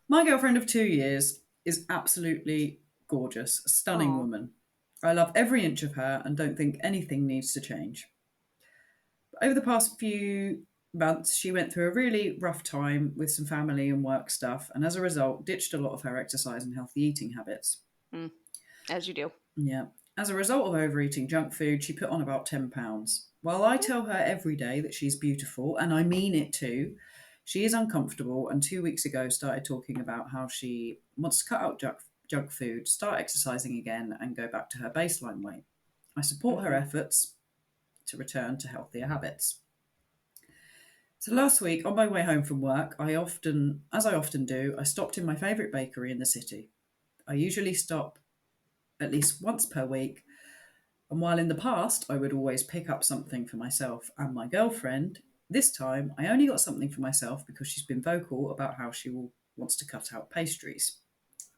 My girlfriend of 2 years is absolutely gorgeous, a stunning Oh. woman. I love every inch of her and don't think anything needs to change. Over the past few months, she went through a really rough time with some family and work stuff, and as a result, ditched a lot of her exercise and healthy eating habits. Mm, as you do. Yeah. As a result of overeating junk food, she put on about 10 pounds. While I Yeah. tell her every day that she's beautiful, and I mean it too, she is uncomfortable and 2 weeks ago started talking about how she wants to cut out junk food, start exercising again, and go back to her baseline weight. I support her Mhm. efforts to return to healthier habits. So last week, on my way home from work, as I often do, I stopped in my favourite bakery in the city. I usually stop at least once per week. And while in the past I would always pick up something for myself and my girlfriend, this time I only got something for myself because she's been vocal about how wants to cut out pastries.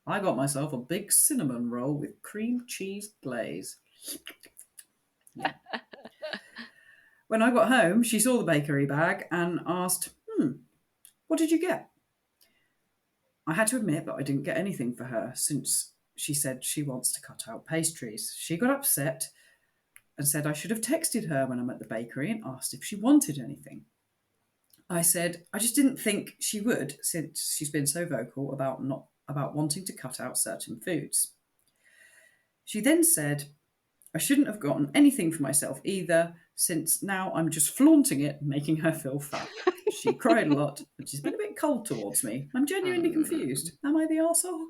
I got myself a big cinnamon roll with cream cheese glaze. Yeah. When I got home, she saw the bakery bag and asked, what did you get? I had to admit that I didn't get anything for her since she said she wants to cut out pastries. She got upset and said I should have texted her when I'm at the bakery and asked if she wanted anything. I said I just didn't think she would since she's been so vocal about not about wanting to cut out certain foods. She then said I shouldn't have gotten anything for myself either since now I'm just flaunting it, making her feel fat. She cried a lot and she's been a bit cold towards me. I'm genuinely confused. Mm. Am I the arsehole?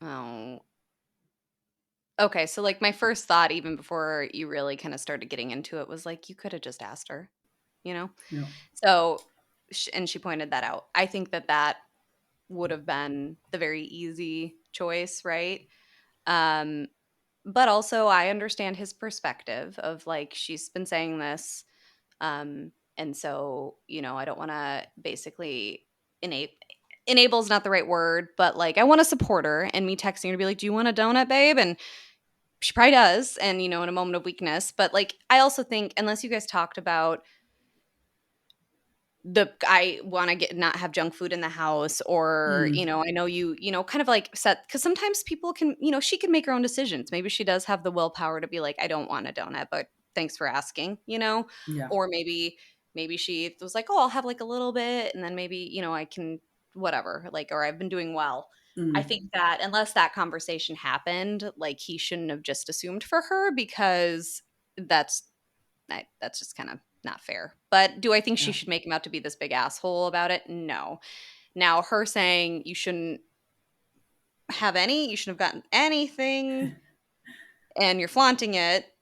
Oh. Okay, so like my first thought, even before you really kind of started getting into it, was like you could have just asked her, you know. Yeah. So, and she pointed that out. I think that would have been the very easy choice, right? Um, but also I understand his perspective of like she's been saying this, and so I don't want to basically enable. Enable's not the right word, but like I want to support her and me texting her to be like, "Do you want a donut, babe?" And she probably does, and in a moment of weakness. But like I also think unless you guys talked about I want to get not have junk food in the house, or Mm. I know kind of like set, because sometimes people can, she can make her own decisions. Maybe she does have the willpower to be like, I don't want a donut, but thanks for asking. Yeah. Or maybe she was like, oh, I'll have like a little bit, and then maybe I can whatever, like, or I've been doing well. I Mm. think that unless that conversation happened, like he shouldn't have just assumed for her, because that's that's just kind of not fair. But do I think she Yeah. should make him out to be this big asshole about it? No. Now, her saying you shouldn't you shouldn't have gotten anything, and you're flaunting it,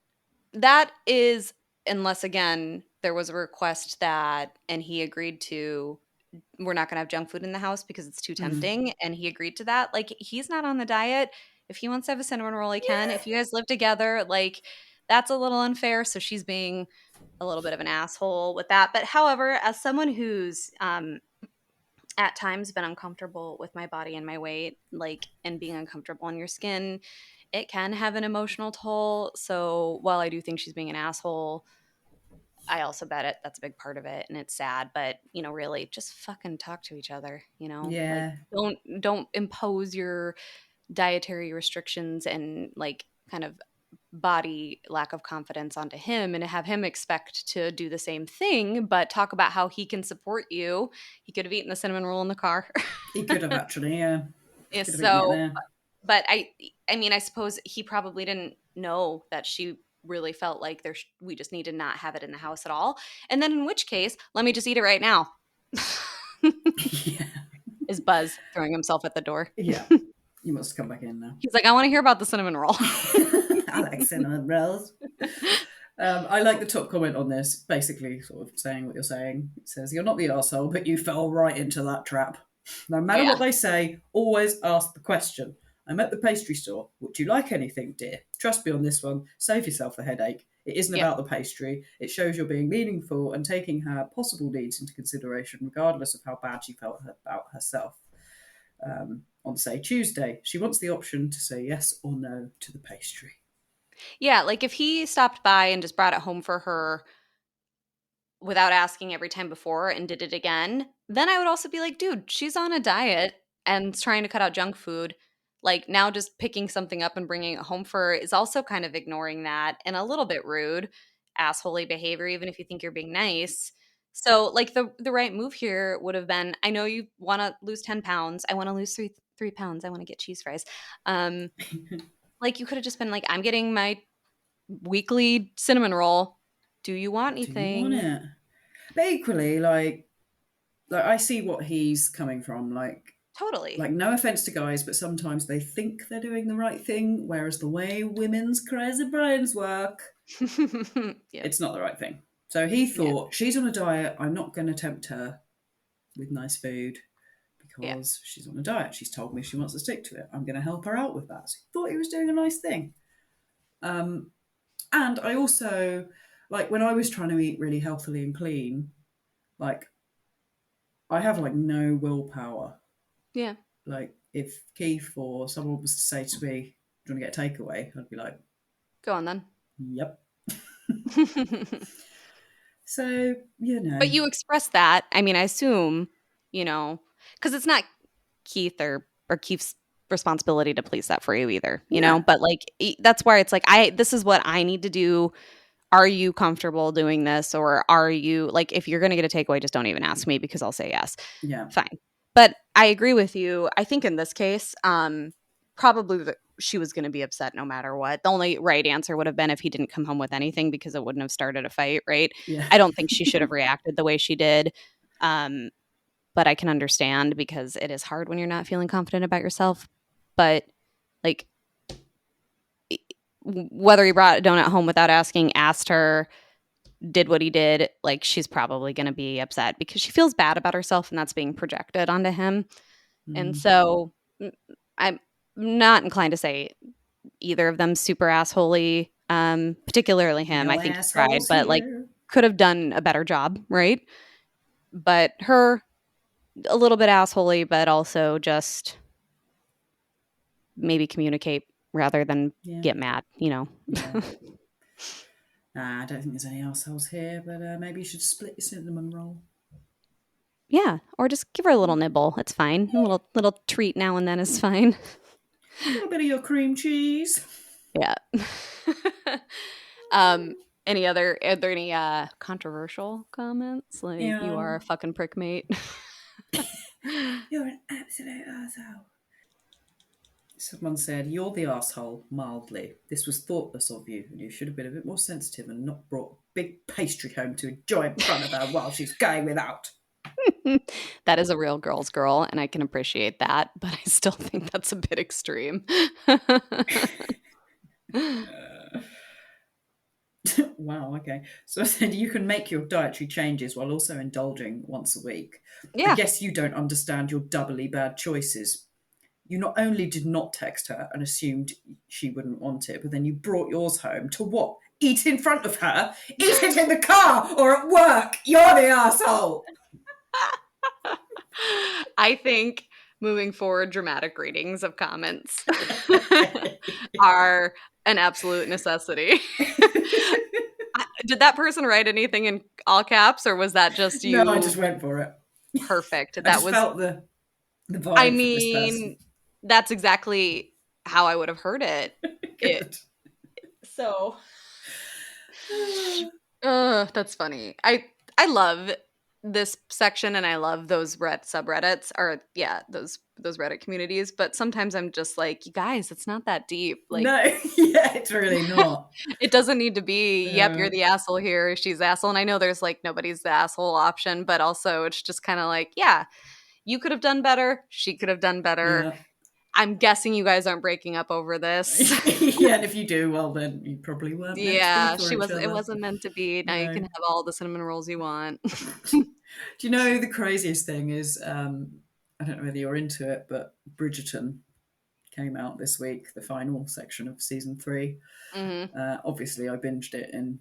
that is, unless again, there was a request that, and he agreed to, we're not going to have junk food in the house because it's too Mm. tempting. And he agreed to that. Like, he's not on the diet. If he wants to have a cinnamon roll, he can. If you guys live together, like, that's a little unfair. So she's being a little bit of an asshole with that. But however, as someone who's at times been uncomfortable with my body and my weight, like, and being uncomfortable in your skin, it can have an emotional toll. So while I do think she's being an asshole, I also bet that's a big part of it, and it's sad, but, really just fucking talk to each other, like, Yeah, don't impose your dietary restrictions and, like, kind of body lack of confidence onto him and have him expect to do the same thing, but talk about how he can support you. He could have eaten the cinnamon roll in the car. he could have actually. Yeah, Yeah, could have eaten it so, there. but I mean, I suppose he probably didn't know that she really felt like we just need to not have it in the house at all. And then in which case, let me just eat it right now. Yeah, Is Buzz throwing himself at the door. yeah. You must come back in now. He's like, I want to hear about the cinnamon roll. I like cinnamon rolls. I like the top comment on this, basically sort of saying what you're saying. It says, "You're not the arsehole, but you fell right into that trap. No matter Yeah. what they say, always ask the question. I'm at the pastry store. Would you like anything, dear? Trust me on this one. Save yourself the headache. It isn't Yeah. about the pastry. It shows you're being meaningful and taking her possible needs into consideration, regardless of how bad she felt about herself. On, say, Tuesday, she wants the option to say yes or no to the pastry." Yeah, like if he stopped by and just brought it home for her without asking every time before and did it again, then I would also be like, dude, she's on a diet and is trying to cut out junk food. Like, now just picking something up and bringing it home for her is also kind of ignoring that and a little bit rude, assholey behavior, even if you think you're being nice. So, like, the right move here would have been, I know you want to lose 10 pounds. I want to lose three pounds. I want to get cheese fries. Um, like, you could have just been like, I'm getting my weekly cinnamon roll. Do you want Do you want anything? it? But equally, like I see what he's coming from. Totally. Like no offense to guys, but sometimes they think they're doing the right thing, whereas the way women's crazy brains work, Yep. it's not the right thing. So he Yeah. thought, she's on a diet. I'm not going to tempt her with nice food Yeah. because she's on a diet. She's told me she wants to stick to it. I'm going to help her out with that. So he thought he was doing a nice thing. Um, and I also, like, when I was trying to eat really healthily and clean, like, I have like no willpower. Yeah. Like, if Keith or someone was to say to me, "Do you want to get a takeaway?" I'd be like, Go on then. "Yep." So, But you express that. I mean, I assume, because it's not Keith or Keith's responsibility to police that for you either, yeah, But like that's where it's like this is what I need to do. Are you comfortable doing this, or are you like, if you're going to get a takeaway, just don't even ask me because I'll say yes. yeah, Fine. But I agree with you. I think in this case, probably she was going to be upset no matter what. The only right answer would have been if he didn't come home with anything because it wouldn't have started a fight, right? yeah, I don't think she should have reacted the way she did. Um, but I can understand because it is hard when you're not feeling confident about yourself. But like, whether he brought a donut home without asking, asked her, did what he did, like, she's probably going to be upset because she feels bad about herself and that's being projected onto him. And mm. so I'm not inclined to say either of them super assholey, particularly him. No I think he tried, assholes but like here. could have done a better job, right? But her a little bit assholey, but also just maybe communicate rather than Yeah, get mad. yeah. Nah, I don't think there's any assholes here, but maybe you should split your cinnamon roll. Yeah, or just give her a little nibble. It's fine. A little treat now and then is fine. A little bit of your cream cheese. Yeah. Are there any controversial comments? Like, you Yeah, are a fucking prick mate. you're an absolute asshole. Someone said, "You're the asshole," mildly. "This was thoughtless of you, and you should have been a bit more sensitive and not brought big pastry home to enjoy in front of her while she's going without." That is a real girl's girl, and I can appreciate that, but I still think that's a bit extreme. Wow, okay. So I said, "You can make your dietary changes while also indulging once a week. I Yeah. guess you don't understand your doubly bad choices. You not only did not text her and assumed she wouldn't want it, but then you brought yours home to what? Eat in front of her? Eat it in the car or at work? You're the asshole." I think moving forward, dramatic readings of comments are an absolute necessity. Did that person write anything in all caps, or was that just No, I you? just went for it. Perfect. I That just was, felt the I vibe from this person. mean, that's exactly how I would have heard it. It Good. so that's funny. I love this section and I love those subreddits or yeah, those Reddit communities, but sometimes I'm just like, you guys, it's not that deep. Like No, yeah, it's really not. it doesn't need to be, yep, you're Uh, the asshole here, she's the asshole. And I know there's like nobody's the asshole option, but also it's just kind of like, yeah, you could have done better, she could have done better. yeah. I'm guessing you guys aren't breaking up over this. Yeah, and if you do, well, then you probably weren't meant to be Yeah, for each it other. wasn't meant to be. Now you can No. have all the cinnamon rolls you want. Do you know the craziest thing is, I don't know whether you're into it, but Bridgerton came out this week, the final section of season 3. Mhm. Obviously, I binged it in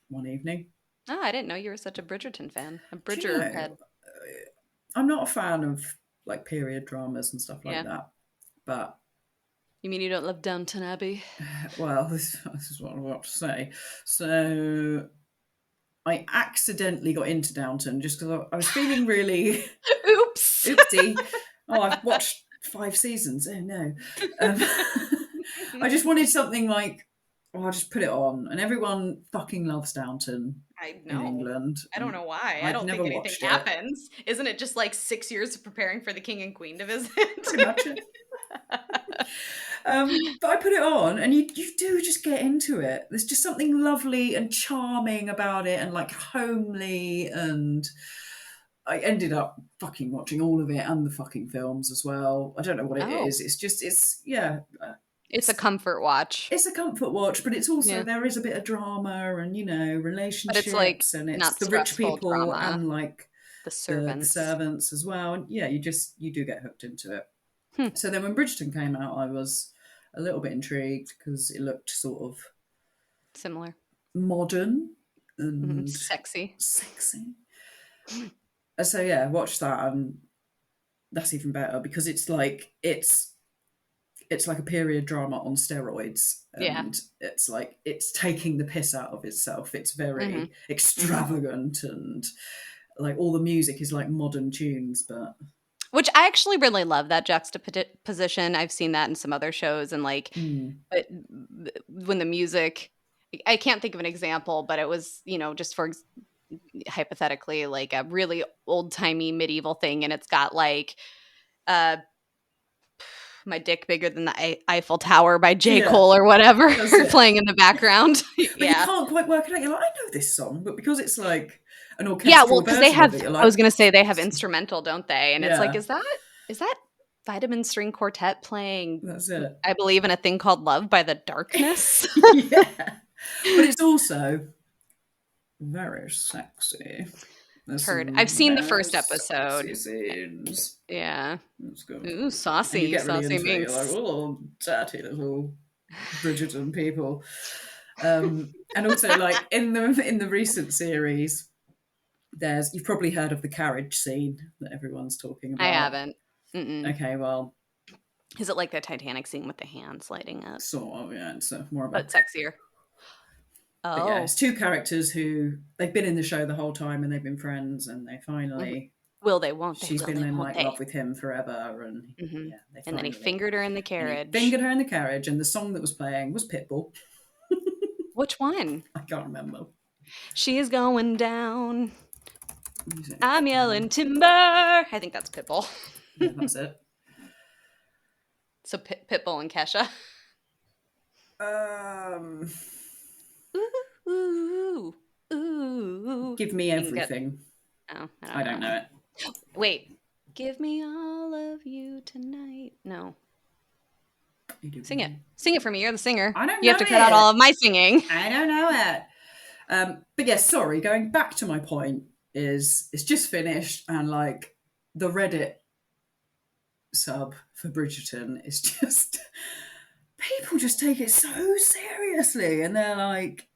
one evening. Oh, I didn't know you were such a Bridgerton fan. A Do you Bridger know, head. I'm not a fan of like period dramas and stuff like Yeah. that, but You mean you don't love Downton Abbey? well, this is what I'm about to say. So I accidentally got into Downton just because I was feeling really Oops. oopsie. Oh, I've watched 5 seasons. Oh no. Um, I just wanted something like, oh, I'll just put it on. And everyone fucking loves Downton I in know. England. I don't And know why. I I'd don't never think anything watched it. happens. Isn't it just like 6 years of preparing for the king and queen to visit? Pretty much it. But I put it on, and you do just get into it. There's just something lovely and charming about it, and like homely. And I ended up fucking watching all of it and the fucking films as well. I don't know what it Oh, is. It's just yeah. it's a It's comfort watch. it's a comfort watch, but it's also Yeah. there is a bit of drama and But it's like relationships, and it's not the rich stressful people drama. and like The the servants. servants as well. And yeah, you do get hooked into it. Hmm. So then when Bridgerton came out, I was a little bit intrigued because it looked sort of Similar. modern and Sexy. sexy. So yeah, watch that, and that's even better because it's like a period drama on steroids, Yeah. and it's like it's taking the piss out of itself. It's Hmm. very Hmm. extravagant, and like all the music is like modern tunes, but Which I actually really love that juxtaposition. I've seen that in some other shows and like mm, but when the music I can't think of an example, but it was, just for hypothetically like a really old-timey medieval thing and it's got like uh My Dick Bigger Than the Eiffel Tower by J. yeah, Cole or whatever that's it. playing in the background. But you Yeah. can't quite work it out. You're like, I know this song, but because it's like an Yeah, orchestral well, because they version of it, have you're I like, was gonna say they have instrumental, don't they? And it's like, yeah, is that Vitamin String Quartet playing, that's it. I Believe in a Thing Called Love by The Darkness? Yeah, but it's also very sexy. There's Heard. I've some seen the very first sexy episode. scenes. Yeah. That's good. Ooh, And you saucy, get really saucy into it. You're like, minx. oh, dirty little Bridgerton people. And also, like in the recent series, you've probably heard of the carriage scene that everyone's talking I about. haven't. Mm-mm. Okay, well, Is it like the Titanic scene with the hands lighting up, sort of, yeah. It's more of a, but sexier? but yeah, Oh. it's 2 characters who they've been in the show the whole time, and they've been friends, and they Mhm. finally Will they? Won't they? she's Will been they? in Won't like they? love with him forever, and Hmm. yeah, they And then he finally fingered her in the and he carriage. fingered her in the carriage, and the song that was playing was Pitbull. Which one? I can't remember. She's going down. Music. I'm yelling timber. I think that's Pitbull. Yeah, that's it. So Pitbull and Kesha. Um, Ooh, ooh, ooh. Give me You can get. everything. Oh, I don't I know don't that know one. it. Wait. Give me all of you tonight. No. Sing it. Sing it for me. You're the singer. I don't You have know to cut out all it. of my singing. I don't know it. But yes, sorry. Going back to my point is it's just finished, and like the Reddit sub for Bridgerton is just people just take it so seriously, and they're like,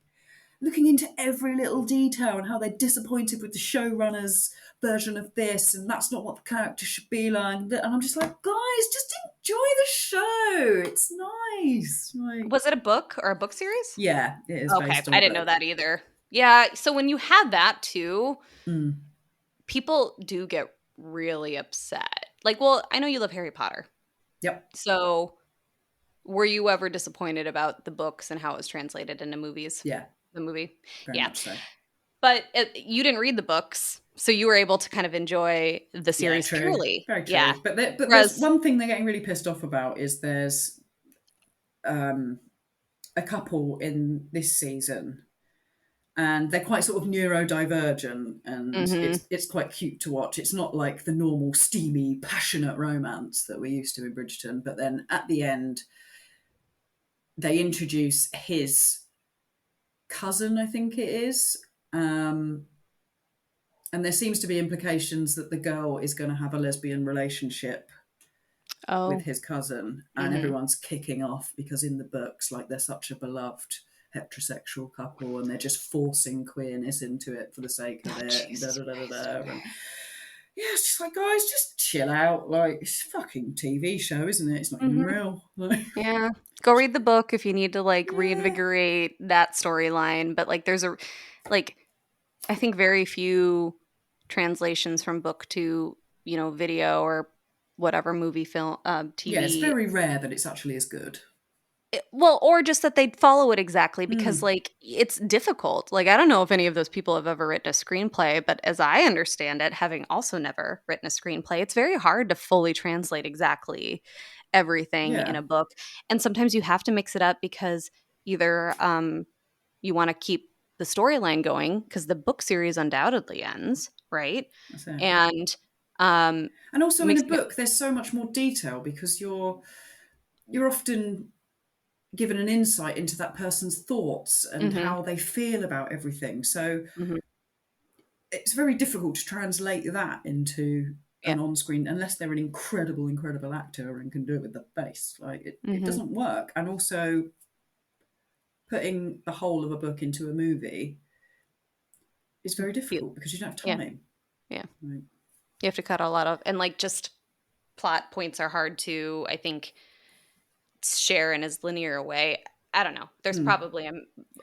looking into every little detail and how they're disappointed with the showrunner's version of this, and that's not what the character should be like. And I'm just like, guys, just enjoy the show. It's nice. Like, Was it a book or a book series? yeah, it is Okay, based on I a didn't know book. that either. Yeah, so when you had that too, Mm. people do get really upset. Like, well, I know you love Harry Potter. Yep. So, were you ever disappointed about the books and how it was translated into movies? Yeah, The movie? very Yeah. much so. But you didn't read the books, so you were able to kind of enjoy the Yeah, series true. purely. Very Yeah. true. But there's Whereas one thing they're getting really pissed off about is there's um, a couple in this season, and they're quite sort of neurodivergent, and mhm. it's quite cute to watch. It's not like the normal steamy, passionate romance that we're used to in Bridgerton. But then at the end, they introduce his cousin, I think it is. And there seems to be implications that the girl is going to have a lesbian relationship with Oh. his cousin, and Mhm. everyone's kicking off because in the books, like, they're such a beloved heterosexual couple, and they're just forcing queerness into it for the sake of Oh, it, and da jeez. da da da da. And yeah, it's just like, guys, just chill out. Like, it's a fucking TV show, isn't it? It's not even Mhm. real. Like, Yeah. Go read the book if you need to, like, yeah, reinvigorate that storyline, but, like, there's a like, I think very few translations from book to, video or whatever movie, film, yeah, it's TV. very rare that it's actually as good. Well, or just that they'd follow it exactly because, Mm, like, it's difficult. Like, I don't know if any of those people have ever written a screenplay, but as I understand it, having also never written a screenplay, it's very hard to fully translate exactly everything in yeah, a book. And sometimes you have to mix it up because either you want to keep the storyline going because the book series undoubtedly ends, right? that's it. And um, And also in a mixing it. book, there's so much more detail because you're often given an insight into that person's thoughts and Hmm. how they feel about everything. So Hmm. it's very difficult to translate that into Yeah. an on-screen unless they're an incredible, incredible actor and can do it with the face. Like, it Hmm. doesn't work. And also putting the whole of a book into a movie is very difficult because you don't have Yeah. time. Yeah. Right. You have to cut a lot of, and like just plot points are hard to, I think, share in as linear a way. I don't know. There's Hmm. probably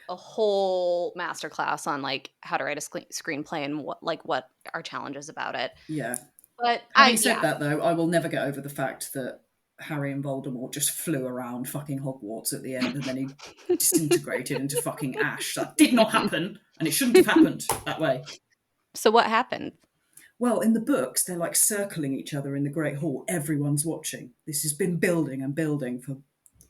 a whole masterclass on like how to write a screenplay and what are challenges about it. Yeah. But Having said yeah. that, though, I will never get over the fact that Harry and Voldemort just flew around fucking Hogwarts at the end, and then he disintegrated into fucking ash. That did not happen, and it shouldn't have happened that way. So what happened? Well, in the books, they're like circling each other in the Great Hall. Everyone's watching. This has been building and building for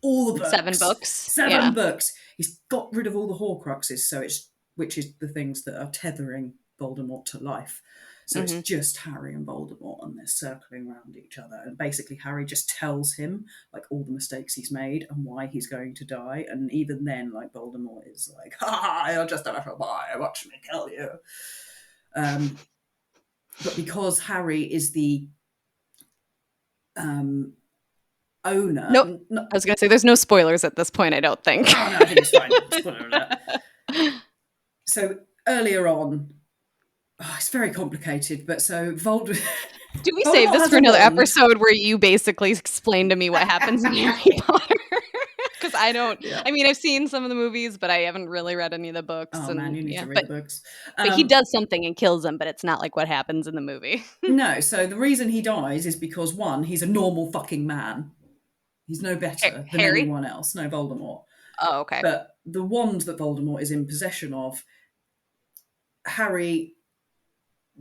all the 7 books. books? Seven Yeah. books. He's got rid of all the Horcruxes, which is the things that are tethering Voldemort to life. So it's Mhm. just Harry and Voldemort, and they're circling around each other. And basically, Harry just tells him like all the mistakes he's made and why he's going to die. And even then, like, Voldemort is like, "Ha ha! You're just a little boy. Watch me kill you." Um, but because Harry is the um, owner, Nope. I was gonna say there's no spoilers at this point, I don't think. oh no, I think it's fine. Spoiler alert. So earlier on, it's very complicated, but so Do we save Voldemort this has for a another wand. episode where you basically explain to me what happens in Harry Potter? Because I don't. Yeah. I mean, I've seen some of the movies, but I haven't really read any of the books, Oh man, and you need yeah, to read but the books. he Um, does something and kills him, but it's not like what happens in the movie. no, so the reason he dies is because, one, he's a normal fucking man. He's no better than Harry? anyone else. No, Voldemort. Oh, okay. But the wand that Voldemort is in possession of, Harry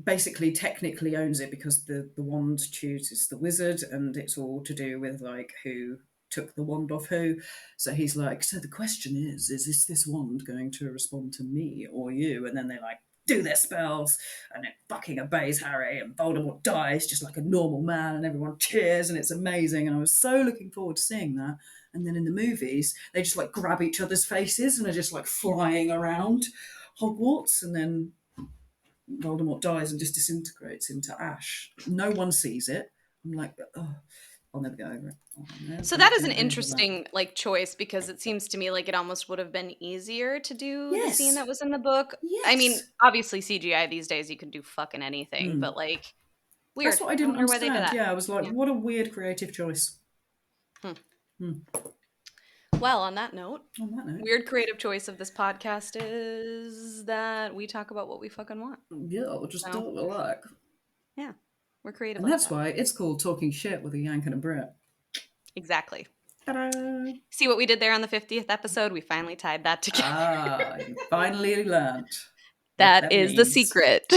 basically technically owns it because the wand chooses the wizard, and it's all to do with like who took the wand off who. So he's like, so the question is this wand going to respond to me or you? And then they like do their spells, and it fucking obeys Harry, and Voldemort dies just like a normal man, and everyone cheers, and it's amazing. And I was so looking forward to seeing that. And then in the movies, they just like grab each other's faces and are just like flying around Hogwarts, and then Voldemort dies and just disintegrates into ash. No one sees it. I'm like, oh. I'll never get over it. So that is an interesting choice, because it seems to me like it almost would have been easier to do the scene that was in the book. Yes. I mean, obviously CGI these days you can do fucking anything, but weird. That's what I didn't wonder why they did understand. that. Yeah, I was like, what a weird creative choice. Well, on that note, weird creative choice of this podcast is that we talk about what we fucking want. Yeah, we'll just do what we like. Yeah, we're creative. And that's why it's called Talking Shit with a Yank and a Brit. Exactly. Ta-da! See what we did there on the 50th episode? We finally tied that together. You finally learned. That is the secret.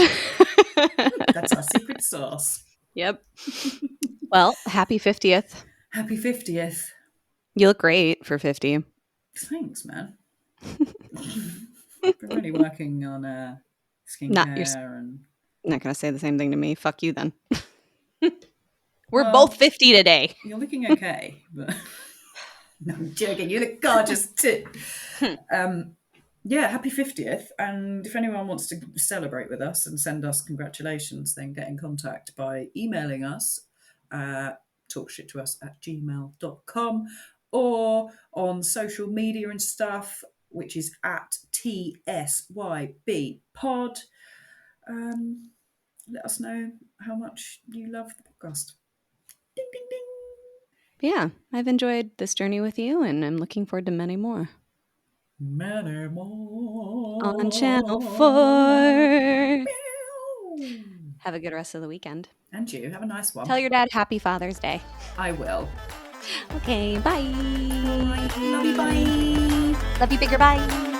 That's our secret sauce. Yep. Well, happy 50th. Happy 50th. You look great for 50. Thanks, man. We're only working on skincare and... Not going to say the same thing to me. Fuck you then. We're both 50 today. You're looking okay, but... No, I'm joking. You look gorgeous too. Yeah, happy 50th. And if anyone wants to celebrate with us and send us congratulations, then get in contact by emailing us talkshittous@gmail.com or on social media and stuff, which is at TSYB pod. Let us know how much you love the podcast. Ding, ding, ding. Yeah, I've enjoyed this journey with you, and I'm looking forward to many more. Many more. On Channel 4. Have a good rest of the weekend. And you, have a nice one. Tell your dad Happy Father's Day. I will. Okay, bye. Bye. Love you, bye. Love you, bigger, bye.